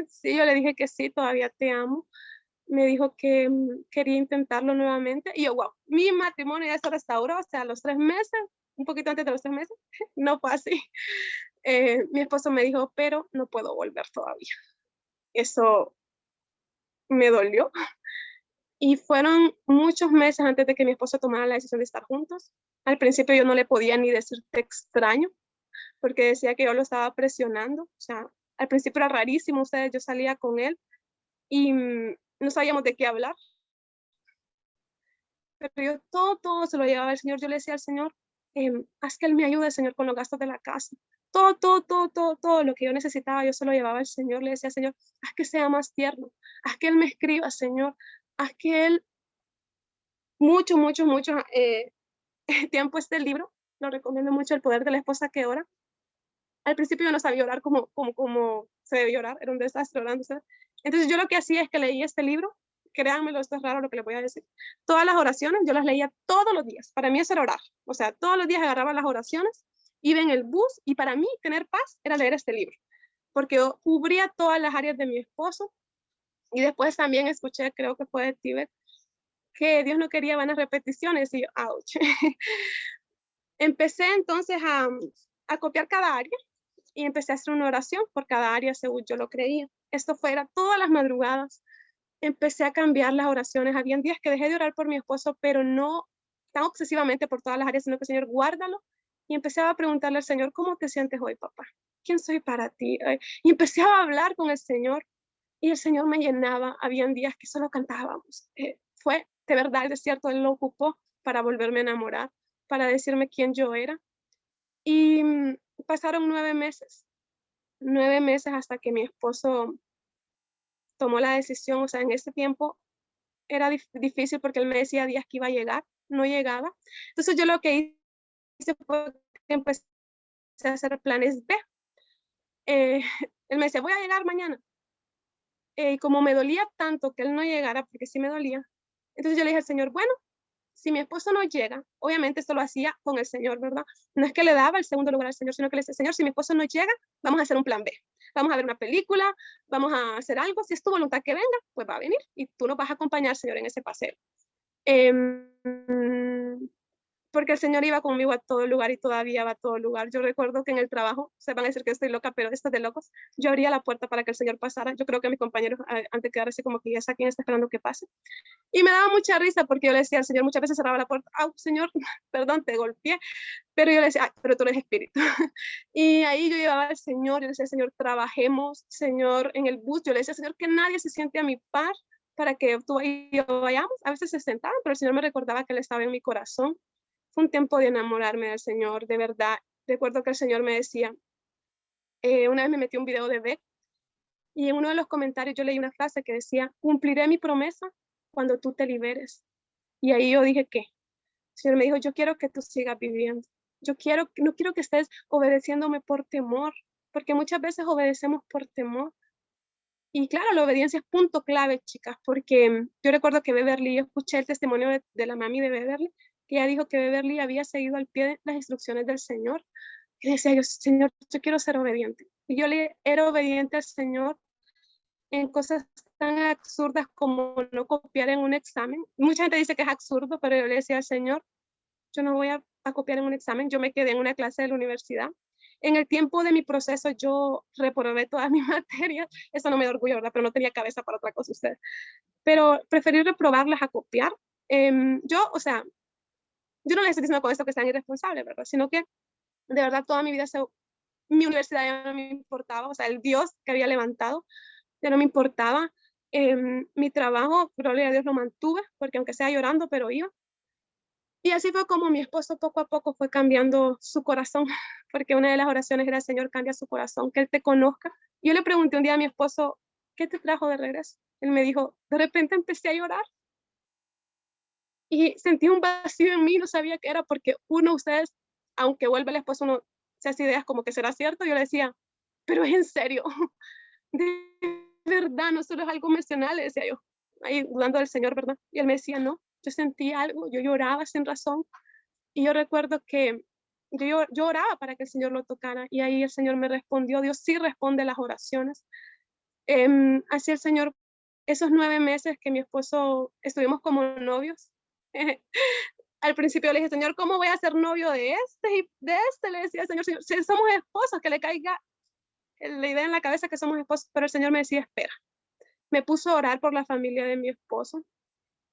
sí, yo le dije que sí, todavía te amo. Me dijo que quería intentarlo nuevamente. Y yo, wow, mi matrimonio ya se restauró, o sea, a los 3 meses, un poquito antes de los 3 meses, no fue así. Mi esposo me dijo, pero no puedo volver todavía. Eso me dolió. Y fueron muchos meses antes de que mi esposo tomara la decisión de estar juntos. Al principio yo no le podía ni decir te extraño, porque decía que yo lo estaba presionando. O sea, al principio era rarísimo, ustedes, yo salía con él y no sabíamos de qué hablar. Pero yo todo se lo llevaba al Señor. Yo le decía al Señor, haz que Él me ayude, Señor, con los gastos de la casa. Todo lo que yo necesitaba, yo se lo llevaba al Señor. Le decía, Señor, haz que sea más tierno, haz que Él me escriba, Señor, haz que Él, mucho tiempo este libro, lo recomiendo mucho, El poder de la esposa que ora. Al principio yo no sabía orar como se debe orar, era un desastre orando. Entonces yo lo que hacía es que leía este libro, créanmelo, esto es raro lo que les voy a decir, todas las oraciones yo las leía todos los días, para mí eso era orar, o sea, todos los días agarraba las oraciones, iba en el bus y para mí tener paz era leer este libro, porque yo cubría todas las áreas de mi esposo y después también escuché, creo que fue de Tíbet, que Dios no quería vanas repeticiones y yo, ouch. Empecé entonces a copiar cada área y empecé a hacer una oración por cada área según yo lo creía. Esto fuera todas las madrugadas. Empecé a cambiar las oraciones. Habían días que dejé de orar por mi esposo, pero no tan obsesivamente por todas las áreas, sino que, Señor, guárdalo. Y empecé a preguntarle al Señor, ¿cómo te sientes hoy, papá? ¿Quién soy para ti? Y empecé a hablar con el Señor y el Señor me llenaba. Habían días que solo cantábamos. Fue de verdad el desierto, Él lo ocupó para volverme a enamorar, para decirme quién yo era. Y pasaron 9 meses hasta que mi esposo tomó la decisión. O sea, en ese tiempo era difícil porque él me decía días que iba a llegar, no llegaba. Entonces yo lo que hice fue que empecé a hacer planes B. Eh, él me decía, voy a llegar mañana. Y como me dolía tanto que él no llegara, porque sí me dolía, entonces yo le dije al Señor, bueno, si mi esposo no llega, obviamente esto lo hacía con el Señor, ¿verdad? No es que le daba el segundo lugar al Señor, sino que le decía, Señor, si mi esposo no llega, vamos a hacer un plan B. Vamos a ver una película, vamos a hacer algo. Si es tu voluntad que venga, pues va a venir y tú nos vas a acompañar, Señor, en ese paseo. Eh, porque el Señor iba conmigo a todo lugar y todavía va a todo lugar. Yo recuerdo que en el trabajo, se van a decir que estoy loca, pero esto es de locos, yo abría la puerta para que el Señor pasara. Yo creo que mis compañeros, antes de quedarse como que ya está quien está esperando que pase. Y me daba mucha risa porque yo le decía al Señor, muchas veces cerraba la puerta, ¡au, Señor! Perdón, te golpeé. Pero yo le decía, pero tú eres espíritu. Y ahí yo llevaba al Señor, yo le decía, Señor, trabajemos, Señor, en el bus. Yo le decía, Señor, que nadie se siente a mi par para que tú y yo vayamos. A veces se sentaban, pero el Señor me recordaba que Él estaba en mi corazón. Fue un tiempo de enamorarme del Señor, de verdad. Recuerdo que el Señor me decía, una vez me metí un video de Beck y en uno de los comentarios yo leí una frase que decía, cumpliré mi promesa cuando tú te liberes. Y ahí yo dije, ¿qué? El Señor me dijo, yo quiero que tú sigas viviendo. No quiero que estés obedeciéndome por temor, porque muchas veces obedecemos por temor. Y claro, la obediencia es punto clave, chicas, porque yo recuerdo que Beverly, yo escuché el testimonio de la mami de Beverly, que ella dijo que Beverly había seguido al pie de las instrucciones del Señor. Y decía yo, Señor, yo quiero ser obediente. Y yo le era obediente al Señor en cosas tan absurdas como no copiar en un examen. Mucha gente dice que es absurdo, pero yo le decía al Señor, yo no voy a copiar en un examen. Yo me quedé en una clase de la universidad. En el tiempo de mi proceso yo reprobé todas mis materias. Eso no me da orgullo, ¿verdad? Pero no tenía cabeza para otra cosa usted. Pero preferí reprobarlas a copiar. Yo, o sea, yo no les estoy diciendo con esto que sean irresponsables, ¿verdad? Sino que de verdad toda mi vida, mi universidad ya no me importaba. O sea, el Dios que había levantado ya no me importaba. Mi trabajo, gloria a Dios, lo mantuve, porque aunque sea llorando, pero iba. Y así fue como mi esposo poco a poco fue cambiando su corazón, porque una de las oraciones era, Señor, cambia su corazón, que Él te conozca. Yo le pregunté un día a mi esposo, ¿qué te trajo de regreso? Él me dijo, de repente empecé a llorar. y sentí un vacío en mí, no sabía qué era, porque ustedes, aunque vuelve el esposo, uno se hace ideas como que será cierto. Yo le decía, pero es en serio, de verdad, no solo es algo emocional, le decía yo, ahí dudando del Señor, ¿verdad? Y él me decía, no, yo sentí algo, yo lloraba sin razón. Y yo recuerdo que yo oraba para que el Señor lo tocara, y ahí el Señor me respondió. Dios sí responde las oraciones. Así el Señor, esos 9 meses que mi esposo estuvimos como novios, al principio le dije, Señor, ¿cómo voy a ser novio de este? Y de este le decía, Señor, si somos esposos, que le caiga la idea en la cabeza que somos esposos. Pero el Señor me decía, espera. Me puso a orar por la familia de mi esposo.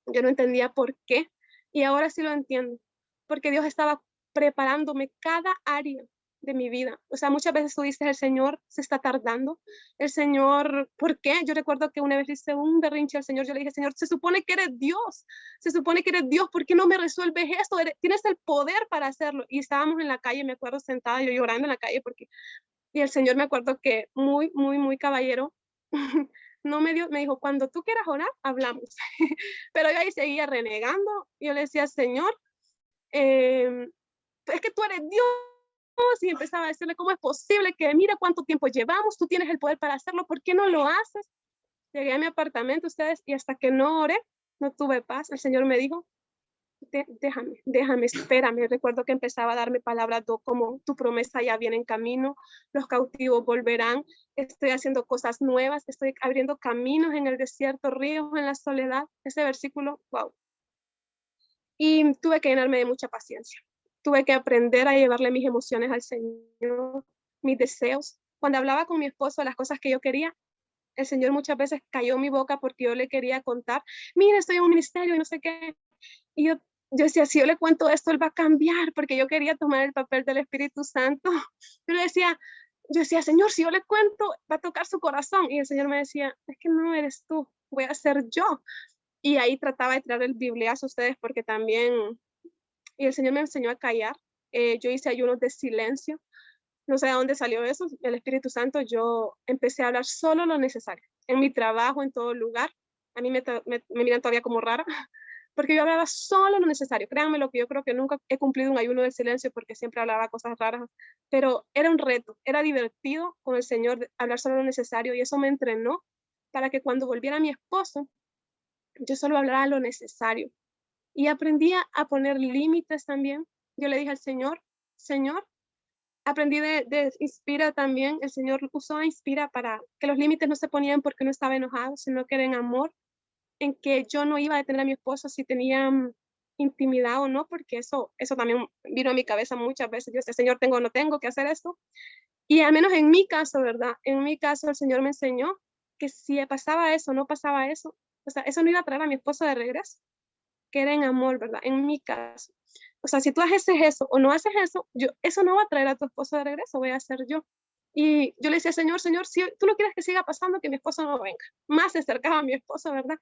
Yo no entendía por qué, y ahora sí lo entiendo, porque Dios estaba preparándome cada área de mi vida. O sea, muchas veces tú dices, el Señor se está tardando, el Señor, ¿por qué? Yo recuerdo que una vez hice un berrinche al Señor. Yo le dije, Señor, se supone que eres Dios, se supone que eres Dios, ¿por qué no me resuelves esto? Tienes el poder para hacerlo. Y estábamos en la calle, me acuerdo, sentada, yo llorando en la calle, y el Señor, me acuerdo que muy, muy, muy caballero, no me dijo, cuando tú quieras orar, hablamos. Pero yo ahí seguía renegando. Yo le decía, Señor, es que tú eres Dios. Y empezaba a decirle, ¿cómo es posible que mira cuánto tiempo llevamos? Tú tienes el poder para hacerlo, ¿por qué no lo haces? Llegué a mi apartamento, ustedes, y hasta que no oré, no tuve paz. El Señor me dijo, déjame, espérame. Recuerdo que empezaba a darme palabras como tu promesa ya viene en camino, los cautivos volverán, estoy haciendo cosas nuevas, estoy abriendo caminos en el desierto, ríos en la soledad. Ese versículo, wow. Y tuve que llenarme de mucha paciencia. Tuve que aprender a llevarle mis emociones al Señor, mis deseos. Cuando hablaba con mi esposo de las cosas que yo quería, el Señor muchas veces cayó en mi boca porque yo le quería contar, mira, estoy en un ministerio y no sé qué. Y yo decía, si yo le cuento esto, él va a cambiar, porque yo quería tomar el papel del Espíritu Santo. Yo decía, Señor, si yo le cuento, va a tocar su corazón. Y el Señor me decía, es que no eres tú, voy a ser yo. Y ahí trataba de tirar el bibliazo a ustedes, porque también, y el Señor me enseñó a callar. Yo hice ayunos de silencio. No sé de dónde salió eso, el Espíritu Santo. Yo empecé a hablar solo lo necesario. En mi trabajo, en todo lugar. A mí me miran todavía como rara, porque yo hablaba solo lo necesario. Créanme lo que yo creo que nunca he cumplido un ayuno de silencio, porque siempre hablaba cosas raras, pero era un reto, era divertido con el Señor hablar solo lo necesario, y eso me entrenó para que cuando volviera mi esposo, yo solo hablara lo necesario. Y aprendí a poner límites también. Yo le dije al Señor, Señor, aprendí de Inspira también. El Señor usó a Inspira para que los límites no se ponían porque uno estaba enojado, sino que era en amor, en que yo no iba a detener a mi esposo si tenía intimidad o no, porque eso también vino a mi cabeza muchas veces. Yo decía, Señor, tengo o no tengo que hacer esto. Y al menos en mi caso, ¿verdad? En mi caso, el Señor me enseñó que si pasaba eso, no pasaba eso, o sea, eso no iba a traer a mi esposo de regreso, que era en amor, ¿verdad? En mi caso. O sea, si tú haces eso o no haces eso, eso no va a traer a tu esposo de regreso, voy a hacer yo. Y yo le decía, Señor, si tú no quieres que siga pasando, que mi esposo no venga. Más se acercaba a mi esposo, ¿verdad?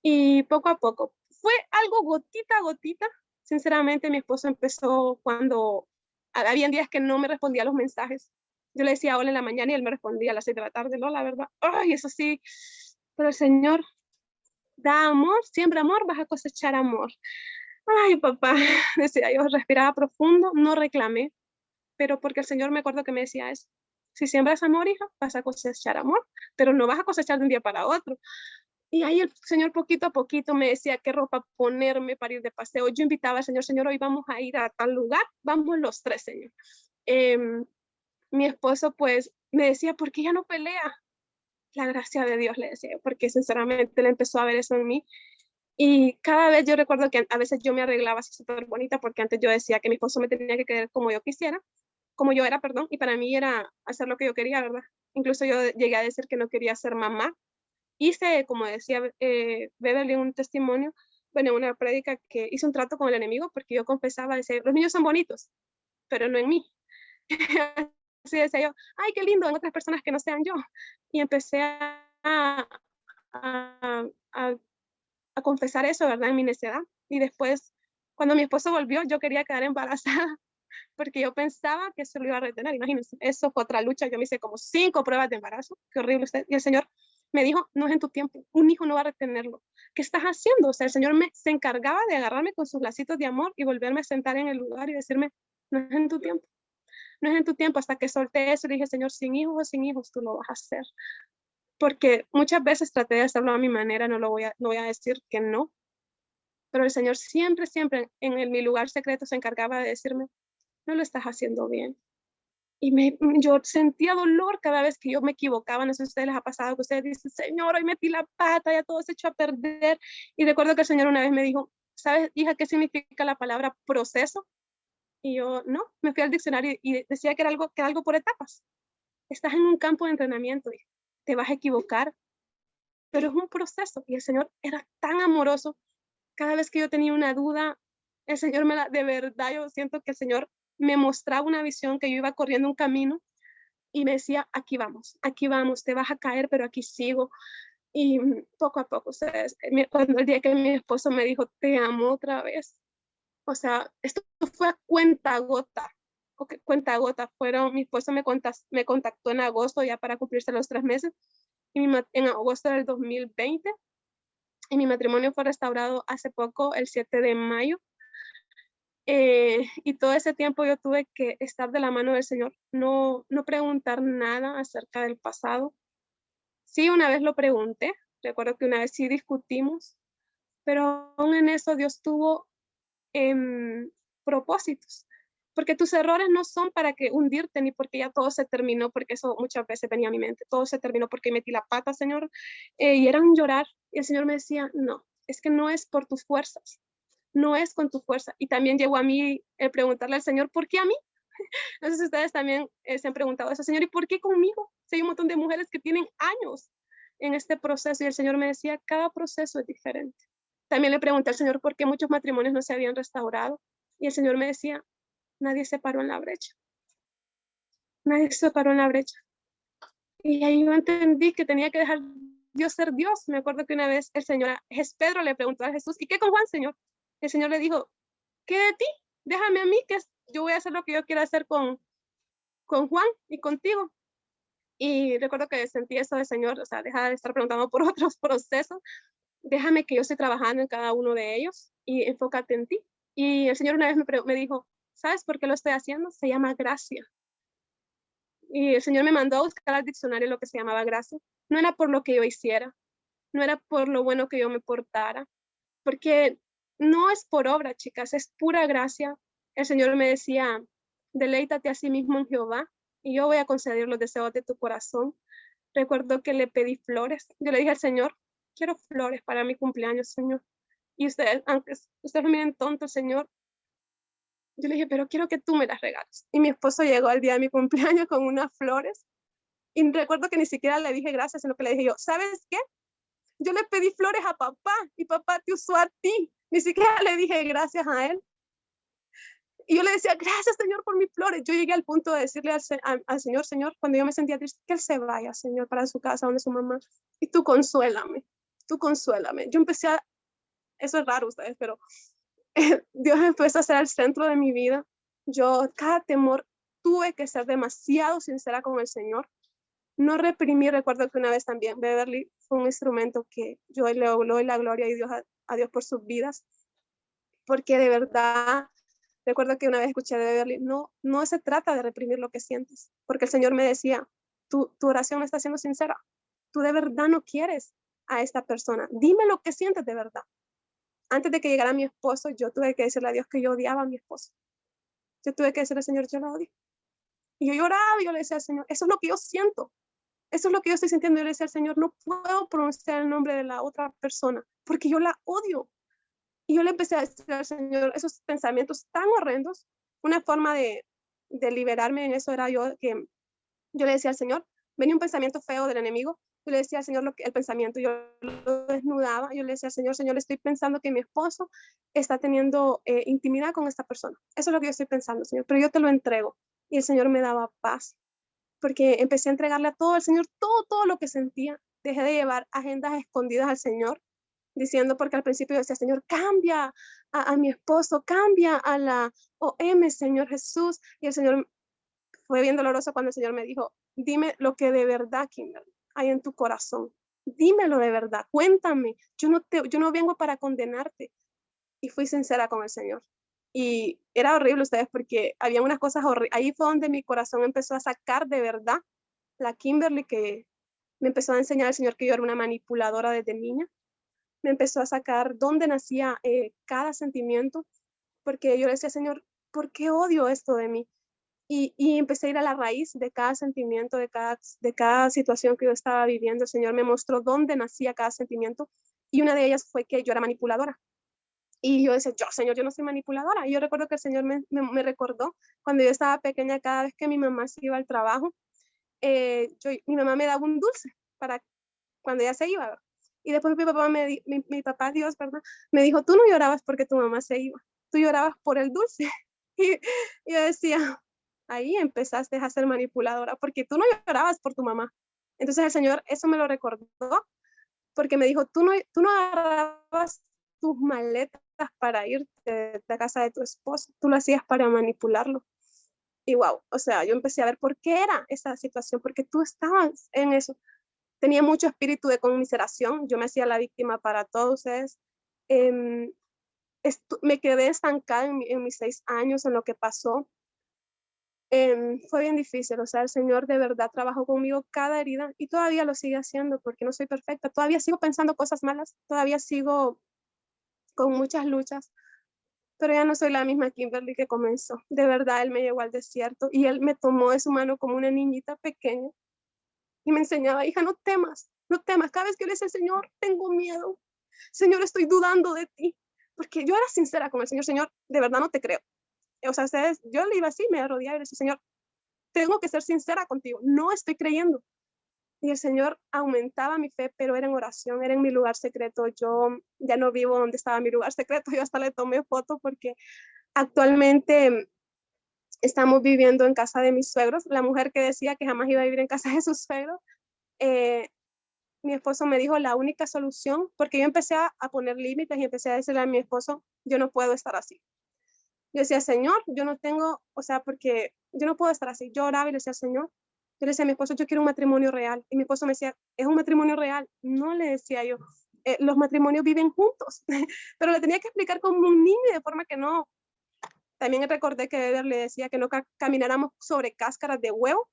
Y poco a poco, fue algo gotita a gotita. Sinceramente, mi esposo empezó cuando habían días que no me respondía a los mensajes. Yo le decía hola en la mañana y él me respondía a las 6 de la tarde, no, la verdad. Ay, eso sí, pero el Señor da amor, siembra amor, vas a cosechar amor. Ay, papá, decía yo, respiraba profundo, no reclamé, pero porque el Señor, me acuerdo que me decía eso. Si siembras amor, hija, vas a cosechar amor, pero no vas a cosechar de un día para otro. Y ahí el Señor poquito a poquito me decía qué ropa ponerme para ir de paseo. Yo invitaba al Señor, Señor, hoy vamos a ir a tal lugar, vamos los tres, Señor. Mi esposo pues me decía, ¿por qué ya no pelea? La gracia de Dios, le decía, porque sinceramente él empezó a ver eso en mí. Y cada vez yo recuerdo que a veces yo me arreglaba así súper bonita, porque antes yo decía que mi esposo me tenía que querer como yo quisiera, como yo era, perdón, y para mí era hacer lo que yo quería, ¿verdad? Incluso yo llegué a decir que no quería ser mamá. Hice, como decía Beverly, un testimonio, bueno, una prédica, que hice un trato con el enemigo, porque yo confesaba, decía, los niños son bonitos, pero no en mí. Así decía yo, ay, qué lindo en otras personas que no sean yo. Y empecé a, a, a, a confesar eso, ¿verdad? En mi necedad. Y después, cuando mi esposo volvió, yo quería quedar embarazada, porque yo pensaba que se lo iba a retener. Imagínense, eso fue otra lucha. Yo me hice como 5 pruebas de embarazo, qué horrible usted. Y el Señor me dijo, no es en tu tiempo, un hijo no va a retenerlo. ¿qué estás haciendo? O sea, el Señor se encargaba de agarrarme con sus lacitos de amor y volverme a sentar en el lugar y decirme, no es en tu tiempo, no es en tu tiempo, hasta que solté eso y dije, Señor, sin hijos o sin hijos, tú lo vas a hacer. Porque muchas veces traté de hacerlo a mi manera, no voy a decir que no, pero el Señor siempre, siempre en mi lugar secreto se encargaba de decirme, no lo estás haciendo bien. Y yo sentía dolor cada vez que yo me equivocaba. No sé si a ustedes les ha pasado que ustedes dicen, Señor, hoy metí la pata, ya todo se echó a perder. Y recuerdo que el Señor una vez me dijo, ¿sabes, hija, qué significa la palabra proceso? Y yo, no, me fui al diccionario y decía que era algo por etapas. Estás en un campo de entrenamiento y te vas a equivocar, pero es un proceso. Y el Señor era tan amoroso. Cada vez que yo tenía una duda, el Señor de verdad, yo siento que el Señor me mostraba una visión, que yo iba corriendo un camino y me decía, aquí vamos, te vas a caer, pero aquí sigo. Y poco a poco, ustedes, cuando el día que mi esposo me dijo, te amo otra vez, o sea, esto fue a cuenta gota, mi esposo me contactó en agosto ya para cumplirse los 3 meses, y en agosto del 2020, y mi matrimonio fue restaurado hace poco, el 7 de mayo, y todo ese tiempo yo tuve que estar de la mano del Señor, no preguntar nada acerca del pasado. Sí, una vez lo pregunté, recuerdo que una vez sí discutimos, pero aún en eso Dios tuvo propósitos, porque tus errores no son para que hundirte ni porque ya todo se terminó, porque eso muchas veces venía a mi mente, todo se terminó porque metí la pata, Señor, y era un llorar, y el Señor me decía, no, es que no es por tus fuerzas, no es con tu fuerza. Y también llegó a mí el preguntarle al Señor, ¿por qué a mí? No sé si ustedes también se han preguntado eso, Señor, ¿y por qué conmigo? Si hay un montón de mujeres que tienen años en este proceso, y el Señor me decía, cada proceso es diferente. También le pregunté al Señor por qué muchos matrimonios no se habían restaurado, y el Señor me decía, nadie se paró en la brecha, nadie se paró en la brecha. Y ahí yo entendí que tenía que dejar Dios ser Dios. Me acuerdo que una vez el Señor, Pedro le preguntó a Jesús, ¿y qué con Juan, Señor? El Señor le dijo, ¿qué de ti? Déjame a mí, que yo voy a hacer lo que yo quiero hacer con Juan y contigo. Y recuerdo que sentí eso del Señor, o sea, deja de estar preguntando por otros procesos, déjame que yo esté trabajando en cada uno de ellos y enfócate en ti. Y el Señor una vez me dijo, ¿sabes por qué lo estoy haciendo? Se llama gracia. Y el Señor me mandó a buscar al diccionario lo que se llamaba gracia. No era por lo que yo hiciera, no era por lo bueno que yo me portara, porque no es por obra, chicas, es pura gracia. El Señor me decía, deleítate a sí mismo en Jehová y yo voy a conceder los deseos de tu corazón. Recuerdo que le pedí flores. Yo le dije al Señor, quiero flores para mi cumpleaños, Señor. Y ustedes, aunque ustedes me miren tonto, Señor, yo le dije, pero quiero que tú me las regales. Y mi esposo llegó al día de mi cumpleaños con unas flores. Y recuerdo que ni siquiera le dije gracias, sino que le dije yo, ¿sabes qué? Yo le pedí flores a papá y papá te usó a ti. Ni siquiera le dije gracias a él. Y yo le decía, gracias, Señor, por mis flores. Yo llegué al punto de decirle al Señor, Señor, cuando yo me sentía triste, que Él se vaya, Señor, para su casa, donde su mamá. Y tú consuélame, tú consuélame. Yo empecé eso es raro ustedes, pero Dios empezó a ser el centro de mi vida. Yo, cada temor, tuve que ser demasiado sincera con el Señor. No reprimí. Recuerdo que una vez también Beverly fue un instrumento que yo le doy la gloria a Dios por sus vidas, porque de verdad, recuerdo que una vez escuché de Beverly, no se trata de reprimir lo que sientes, porque el Señor me decía, tu oración no está siendo sincera, tú de verdad no quieres a esta persona, dime lo que sientes de verdad. Antes de que llegara mi esposo, yo tuve que decirle a Dios que yo odiaba a mi esposo. Yo tuve que decirle al Señor, yo lo odio. Y yo lloraba y yo le decía al Señor, eso es lo que yo siento. Eso es lo que yo estoy sintiendo. Yo le decía al Señor, no puedo pronunciar el nombre de la otra persona porque yo la odio. Y yo le empecé a decir al Señor esos pensamientos tan horrendos. Una forma de liberarme en eso era yo le decía al Señor, venía un pensamiento feo del enemigo. Yo le decía al Señor el pensamiento, yo lo desnudaba. Yo le decía al Señor, Señor, estoy pensando que mi esposo está teniendo intimidad con esta persona. Eso es lo que yo estoy pensando, Señor, pero yo te lo entrego. Y el Señor me daba paz, porque empecé a entregarle a todo al Señor, todo lo que sentía. Dejé de llevar agendas escondidas al Señor, diciendo, porque al principio yo decía, Señor, cambia a mi esposo, cambia a la OM, Señor Jesús. Y el Señor fue bien doloroso cuando el Señor me dijo, dime lo que de verdad, Kimberly, hay en tu corazón. dímelo de verdad, cuéntame, yo no vengo para condenarte. Y fui sincera con el Señor. Y era horrible, ustedes, porque había unas cosas horribles. Ahí fue donde mi corazón empezó a sacar de verdad la Kimberly que me empezó a enseñar el Señor que yo era una manipuladora desde niña. Me empezó a sacar dónde nacía cada sentimiento, porque yo le decía, Señor, ¿por qué odio esto de mí? Y empecé a ir a la raíz de cada sentimiento, de cada situación que yo estaba viviendo. El Señor me mostró dónde nacía cada sentimiento, y una de ellas fue que yo era manipuladora. Y yo decía, yo, Señor, yo no soy manipuladora. Y yo recuerdo que el Señor me recordó cuando yo estaba pequeña, cada vez que mi mamá se iba al trabajo, mi mamá me daba un dulce para cuando ella se iba. Y después mi papá, Dios, ¿verdad? Me dijo, tú no llorabas porque tu mamá se iba, tú llorabas por el dulce. Y yo decía, ahí empezaste a ser manipuladora, porque tú no llorabas por tu mamá. Entonces el Señor eso me lo recordó, porque me dijo, tú no agarrabas tus maletas para irte de la casa de tu esposo, tú lo hacías para manipularlo. Y wow, o sea, yo empecé a ver por qué era esa situación, porque tú estabas en eso. Tenía mucho espíritu de conmiseración, yo me hacía la víctima para todos ustedes. Eh, Me quedé estancada en mis 6 años, en lo que pasó. Fue bien difícil, o sea, el Señor de verdad trabajó conmigo cada herida y todavía lo sigue haciendo porque no soy perfecta, todavía sigo pensando cosas malas, todavía sigo con muchas luchas, pero ya no soy la misma Kimberly que comenzó. De verdad, Él me llevó al desierto y Él me tomó de su mano como una niñita pequeña y me enseñaba, hija, no temas, no temas. Cada vez que yo le decía, Señor, tengo miedo, Señor, estoy dudando de ti, porque yo era sincera con el Señor, Señor, de verdad no te creo. O sea, ustedes, yo le iba así, me arrodillaba y le decía, Señor, tengo que ser sincera contigo, no estoy creyendo. Y el Señor aumentaba mi fe, pero era en oración, era en mi lugar secreto. Yo ya no vivo donde estaba mi lugar secreto, yo hasta le tomé foto porque actualmente estamos viviendo en casa de mis suegros. La mujer que decía que jamás iba a vivir en casa de sus suegros, eh, mi esposo me dijo la única solución, porque yo empecé a poner límites y empecé a decirle a mi esposo, yo no puedo estar así. Yo decía, Señor, yo no tengo, o sea, porque yo no puedo estar así. Yo oraba y le decía, Señor, yo le decía a mi esposo, yo quiero un matrimonio real. Y mi esposo me decía, es un matrimonio real. No, le decía yo, los matrimonios viven juntos. Pero le tenía que explicar como un niño de forma que no. También recordé que Eder le decía que no camináramos sobre cáscaras de huevo.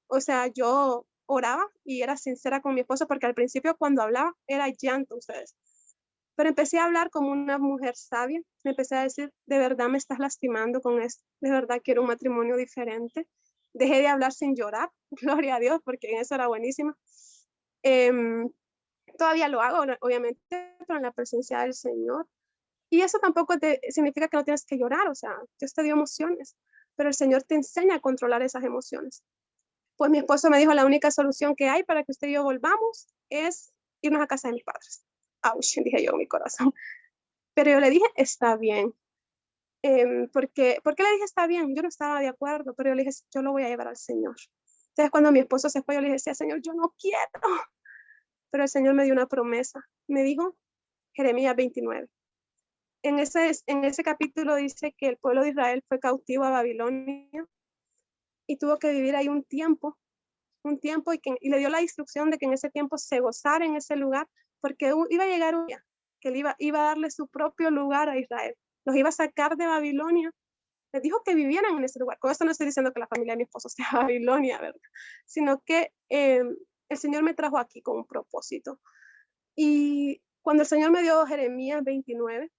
O sea, yo oraba y era sincera con mi esposo porque al principio cuando hablaba era llanto, ustedes. Pero empecé a hablar como una mujer sabia, me empecé a decir, de verdad me estás lastimando con esto, de verdad quiero un matrimonio diferente. Dejé de hablar sin llorar, gloria a Dios, porque en eso era buenísima. Eh, Todavía lo hago, obviamente, pero en la presencia del Señor. Y eso tampoco significa que no tienes que llorar, o sea, Dios te dio emociones, pero el Señor te enseña a controlar esas emociones. Pues mi esposo me dijo, la única solución que hay para que usted y yo volvamos es irnos a casa de mis padres. Ouch, dije yo en mi corazón. Pero yo le dije, está bien. ¿Por qué le dije está bien? Yo no estaba de acuerdo, pero yo le dije, yo lo voy a llevar al Señor. Entonces cuando mi esposo se fue, yo le dije, Señor, yo no quiero. Pero el Señor me dio una promesa. Me dijo, Jeremías 29. En ese capítulo dice que el pueblo de Israel fue cautivo a Babilonia y tuvo que vivir ahí un tiempo y le dio la instrucción de que en ese tiempo se gozara en ese lugar, porque iba a llegar un día que él iba a darle su propio lugar a Israel. Los iba a sacar de Babilonia. Les dijo que vivieran en ese lugar. Con esto no estoy diciendo que la familia de mi esposo sea Babilonia, ¿verdad? Sino que el Señor me trajo aquí con un propósito. Y cuando el Señor me dio Jeremías 29,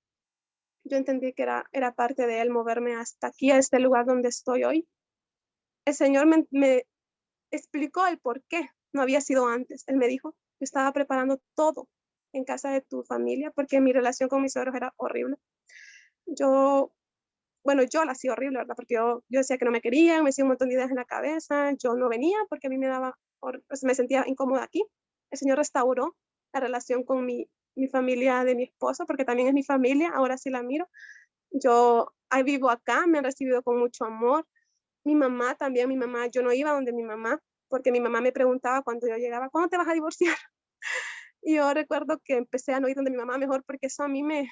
yo entendí que era parte de Él moverme hasta aquí, a este lugar donde estoy hoy. El Señor me explicó el por qué no había sido antes. Él me dijo, yo estaba preparando todo en casa de tu familia porque mi relación con mis suegros era horrible. Yo, bueno, yo la hacía horrible, ¿verdad? Porque yo decía que no me querían, me hacía un montón de ideas en la cabeza, yo no venía porque a mí pues me sentía incómoda aquí. El Señor restauró la relación con mi familia de mi esposo, porque también es mi familia, ahora sí la miro. Yo ahí vivo acá, me han recibido con mucho amor. Mi mamá también, yo no iba donde mi mamá, porque mi mamá me preguntaba cuando yo llegaba, ¿cuándo te vas a divorciar? Y yo recuerdo que empecé a no ir donde mi mamá mejor porque eso a mí me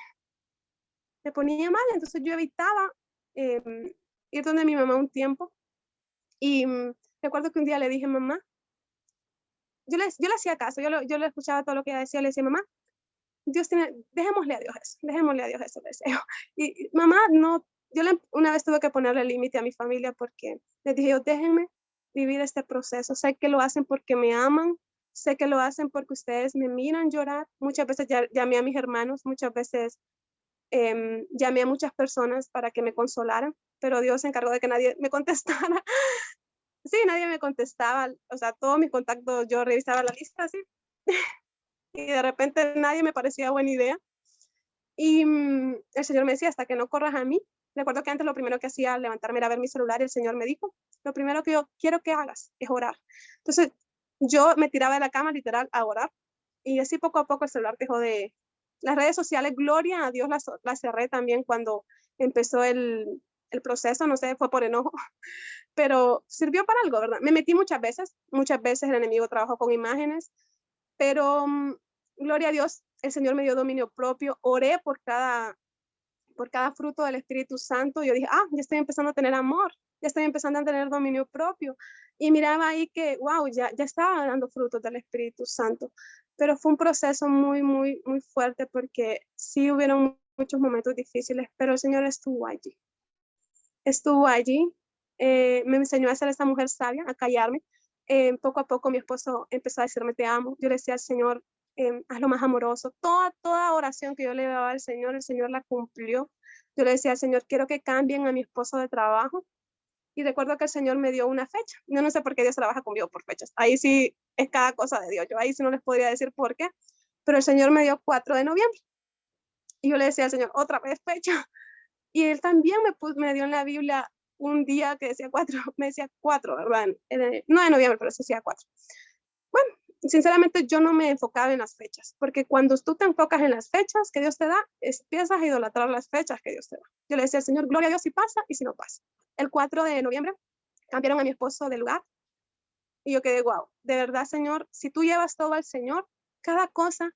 ponía mal, entonces yo evitaba ir donde mi mamá un tiempo. Y recuerdo que un día le dije, mamá, yo le hacía caso, yo le escuchaba todo lo que ella decía, le decía, mamá, dejémosle a Dios eso, le decía yo. Y mamá, no, una vez tuve que ponerle límite a mi familia porque les dije yo, déjenme vivir este proceso, sé que lo hacen porque me aman, sé que lo hacen porque ustedes me miran llorar, muchas veces llamé a mis hermanos, muchas veces llamé a muchas personas para que me consolaran, pero Dios se encargó de que nadie me contestara. Sí, nadie me contestaba, o sea, todos mis contactos, yo revisaba la lista así, y de repente nadie me parecía buena idea. Y el Señor me decía, hasta que no corras a mí. Recuerdo que antes lo primero que hacía, levantarme era ver mi celular, y el Señor me dijo, lo primero que yo quiero que hagas es orar. Entonces, yo me tiraba de la cama literal a orar, y así poco a poco el celular dejó de... Las redes sociales, gloria a Dios, las cerré también cuando empezó el proceso, no sé, fue por enojo, pero sirvió para algo, ¿verdad? Me metí muchas veces el enemigo trabajó con imágenes, pero gloria a Dios, el Señor me dio dominio propio, oré por cada fruto del Espíritu Santo. Yo dije, ya estoy empezando a tener amor, ya estoy empezando a tener dominio propio. Y miraba ahí que, wow, ya estaba dando frutos del Espíritu Santo. Pero fue un proceso muy, muy, muy fuerte porque sí hubieron muchos momentos difíciles, pero el Señor estuvo allí. Estuvo allí, me enseñó a ser esa mujer sabia, a callarme. Poco a poco mi esposo empezó a decirme te amo. Yo le decía al Señor, haz lo más amoroso. Toda oración que yo le daba al Señor, el Señor la cumplió. Yo le decía al Señor, quiero que cambien a mi esposo de trabajo. Y recuerdo que el Señor me dio una fecha. Yo no sé por qué Dios trabaja conmigo por fechas. Ahí sí es cada cosa de Dios. Yo ahí sí no les podría decir por qué. Pero el Señor me dio 4 de noviembre. Y yo le decía al Señor, otra vez fecha. Y él también me dio en la Biblia un día que decía 4, me decía 4, ¿verdad? No de noviembre, pero decía 4. Bueno, sinceramente yo no me enfocaba en las fechas, porque cuando tú te enfocas en las fechas que Dios te da, empiezas a idolatrar las fechas que Dios te da. Yo le decía al Señor, gloria a Dios si pasa y si no pasa. El 4 de noviembre cambiaron a mi esposo de lugar y yo quedé, wow, de verdad, Señor, si tú llevas todo al Señor, cada cosa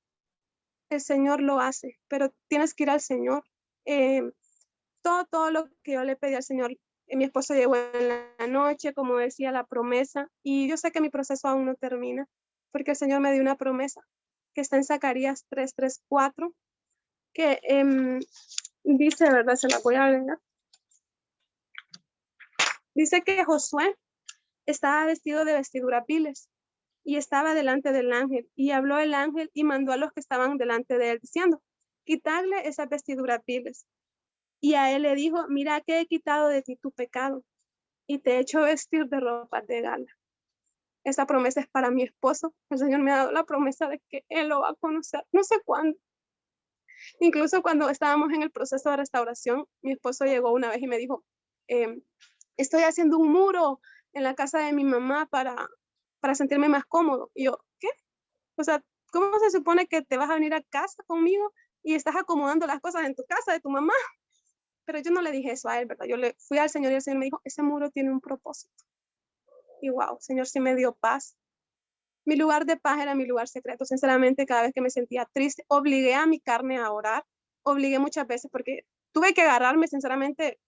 el Señor lo hace, pero tienes que ir al Señor. Todo lo que yo le pedí al Señor, mi esposo llegó en la noche, como decía la promesa, y yo sé que mi proceso aún no termina, porque el Señor me dio una promesa que está en Zacarías 3:4, que dice, ¿verdad? Se la voy a leer. Dice que Josué estaba vestido de vestiduras viles y estaba delante del ángel, y habló el ángel y mandó a los que estaban delante de él, diciendo, quitarle esas vestiduras viles. Y a él le dijo, mira que he quitado de ti tu pecado y te he hecho vestir de ropa de gala. Esa promesa es para mi esposo. El Señor me ha dado la promesa de que Él lo va a conocer, no sé cuándo. Incluso cuando estábamos en el proceso de restauración, mi esposo llegó una vez y me dijo, estoy haciendo un muro en la casa de mi mamá para sentirme más cómodo. Y yo, ¿qué? O sea, ¿cómo se supone que te vas a venir a casa conmigo y estás acomodando las cosas en tu casa de tu mamá? Pero yo no le dije eso a él, ¿verdad? Yo le fui al Señor y el Señor me dijo, ese muro tiene un propósito. Y wow, Señor, sí me dio paz. Mi lugar de paz era mi lugar secreto. Sinceramente, cada vez que me sentía triste, obligué a mi carne a orar. Obligué muchas veces porque tuve que agarrarme, sinceramente,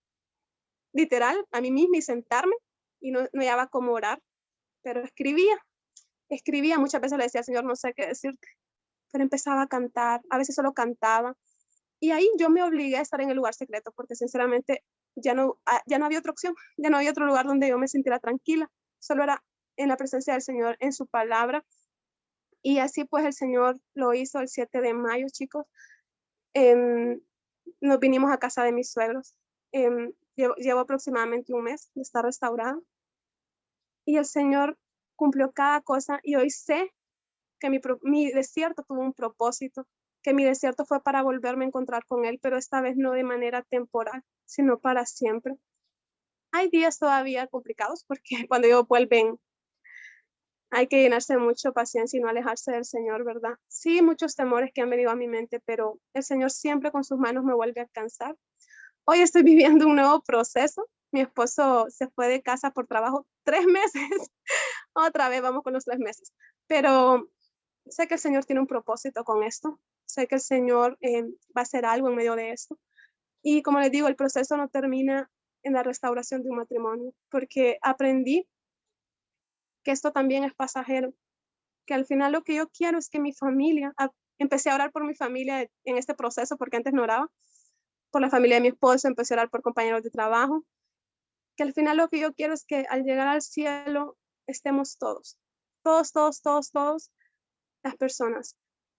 literal, a mí misma y sentarme y no hallaba cómo orar. Pero escribía. Muchas veces le decía al Señor, no sé qué decirte. Pero empezaba a cantar, a veces solo cantaba. Y ahí yo me obligué a estar en el lugar secreto porque sinceramente ya no había otra opción, ya no había otro lugar donde yo me sintiera tranquila. Solo era en la presencia del Señor, en su palabra. Y así pues el Señor lo hizo el 7 de mayo, chicos. Nos vinimos a casa de mis suegros. Llevo aproximadamente un mes de estar restaurado. Y el Señor cumplió cada cosa y hoy sé que mi desierto tuvo un propósito, que mi desierto fue para volverme a encontrar con Él, pero esta vez no de manera temporal, sino para siempre. Hay días todavía complicados porque cuando ellos vuelven hay que llenarse de mucha paciencia y no alejarse del Señor, ¿verdad? Sí, muchos temores que han venido a mi mente, pero el Señor siempre con sus manos me vuelve a alcanzar. Hoy estoy viviendo un nuevo proceso. Mi esposo se fue de casa por trabajo 3 meses. Otra vez vamos con los 3 meses. Pero sé que el Señor tiene un propósito con esto. Sé que el Señor va a hacer algo en medio de esto. Y como les digo, el proceso no termina en la restauración de un matrimonio, porque aprendí que esto también es pasajero. que al final lo que yo quiero es que mi familia, empecé a orar por mi familia en este proceso porque antes no oraba, por la familia de mi esposo, empecé a orar por compañeros de trabajo, que al final lo que yo quiero es que al llegar al cielo estemos todos, todos las personas.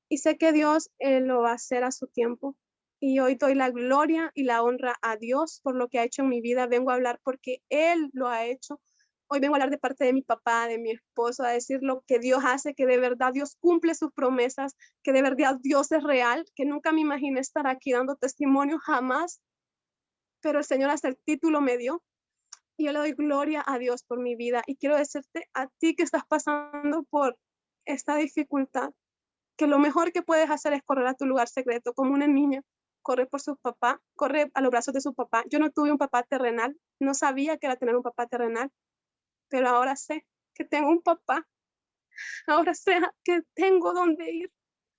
Y sé que Dios lo va a hacer a su tiempo. Y hoy doy la gloria y la honra a Dios por lo que ha hecho en mi vida. Vengo a hablar porque Él lo ha hecho. Hoy vengo a hablar de parte de mi papá, de mi esposo, a decir lo que Dios hace, que de verdad Dios cumple sus promesas, que de verdad Dios es real, que nunca me imaginé estar aquí dando testimonio, jamás. Pero el Señor hasta el título me dio. Y yo le doy gloria a Dios por mi vida. Y quiero decirte a ti que estás pasando por esta dificultad, que lo mejor que puedes hacer es correr a tu lugar secreto, como una niña, corre por su papá, corre a los brazos de su papá. Yo no tuve un papá terrenal, no sabía que era tener un papá terrenal, pero ahora sé que tengo un papá, ahora sé que tengo dónde ir,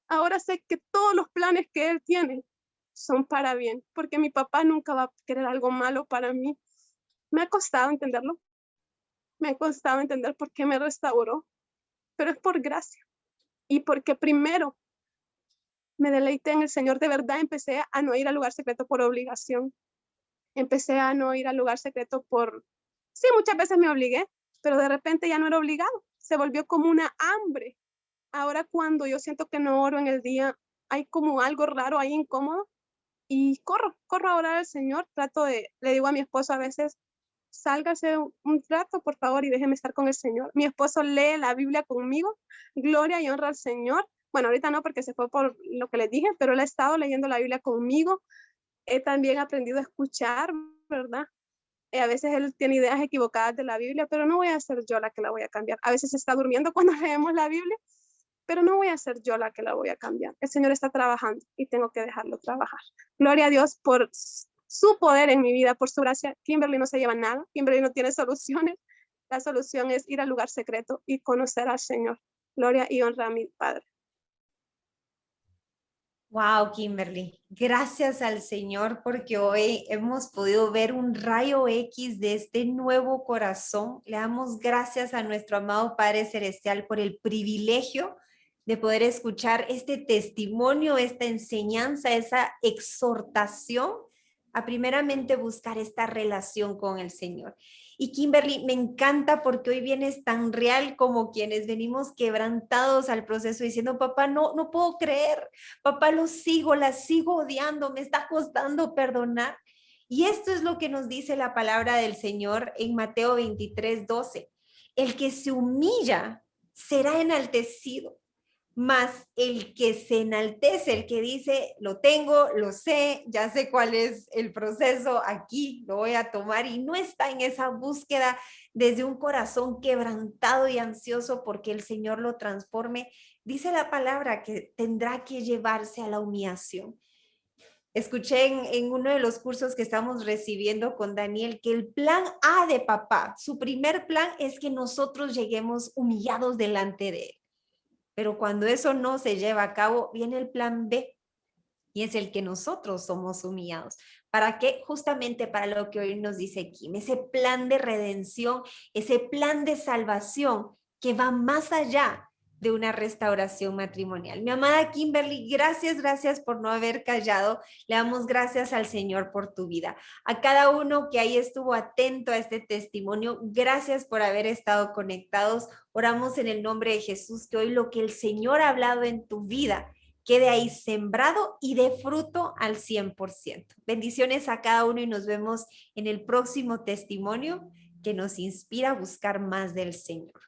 ahora sé que todos los planes que él tiene son para bien, porque mi papá nunca va a querer algo malo para mí. Me ha costado entenderlo, me ha costado entender por qué me restauró, pero es por gracia y porque primero me deleité en el Señor. De verdad empecé a no ir al lugar secreto por obligación. Empecé a no ir al lugar secreto sí, muchas veces me obligué, pero de repente ya no era obligado. Se volvió como una hambre. Ahora cuando yo siento que no oro en el día, hay como algo raro ahí, incómodo, y corro a orar al Señor. Le digo a mi esposo a veces, sálgase un rato, por favor, y déjeme estar con el Señor. Mi esposo lee la Biblia conmigo, gloria y honra al Señor. Bueno, ahorita no, porque se fue por lo que les dije, pero él ha estado leyendo la Biblia conmigo. He también aprendido a escuchar, ¿verdad? A veces él tiene ideas equivocadas de la Biblia, pero no voy a ser yo la que la voy a cambiar. A veces está durmiendo cuando leemos la Biblia, pero no voy a ser yo la que la voy a cambiar. El Señor está trabajando y tengo que dejarlo trabajar. Gloria a Dios por su poder en mi vida, por su gracia. Kimberly no se lleva nada, Kimberly no tiene soluciones. La solución es ir al lugar secreto y conocer al Señor. Gloria y honra a mi Padre. Wow, Kimberly, gracias al Señor porque hoy hemos podido ver un rayo X de este nuevo corazón. Le damos gracias a nuestro amado Padre Celestial por el privilegio de poder escuchar este testimonio, esta enseñanza, esa exhortación a primeramente buscar esta relación con el Señor. Y Kimberly, me encanta porque hoy vienes tan real como quienes venimos quebrantados al proceso diciendo, papá, no puedo creer, papá, la sigo odiando, me está costando perdonar. Y esto es lo que nos dice la palabra del Señor en Mateo 23:12. El que se humilla será enaltecido, más el que se enaltece, el que dice, lo tengo, lo sé, ya sé cuál es el proceso, aquí lo voy a tomar, y no está en esa búsqueda desde un corazón quebrantado y ansioso porque el Señor lo transforme, dice la palabra que tendrá que llevarse a la humillación. Escuché en uno de los cursos que estamos recibiendo con Daniel que el plan A de papá, su primer plan es que nosotros lleguemos humillados delante de él. Pero cuando eso no se lleva a cabo, viene el plan B y es el que nosotros somos humillados. ¿Para qué? Justamente para lo que hoy nos dice Kim, ese plan de redención, ese plan de salvación que va más allá de una restauración matrimonial. Mi amada Kimberly, gracias por no haber callado. Le damos gracias al Señor por tu vida. A cada uno que ahí estuvo atento a este testimonio, gracias por haber estado conectados. Oramos en el nombre de Jesús que hoy lo que el Señor ha hablado en tu vida quede ahí sembrado y de fruto al 100%. Bendiciones a cada uno y nos vemos en el próximo testimonio que nos inspira a buscar más del Señor.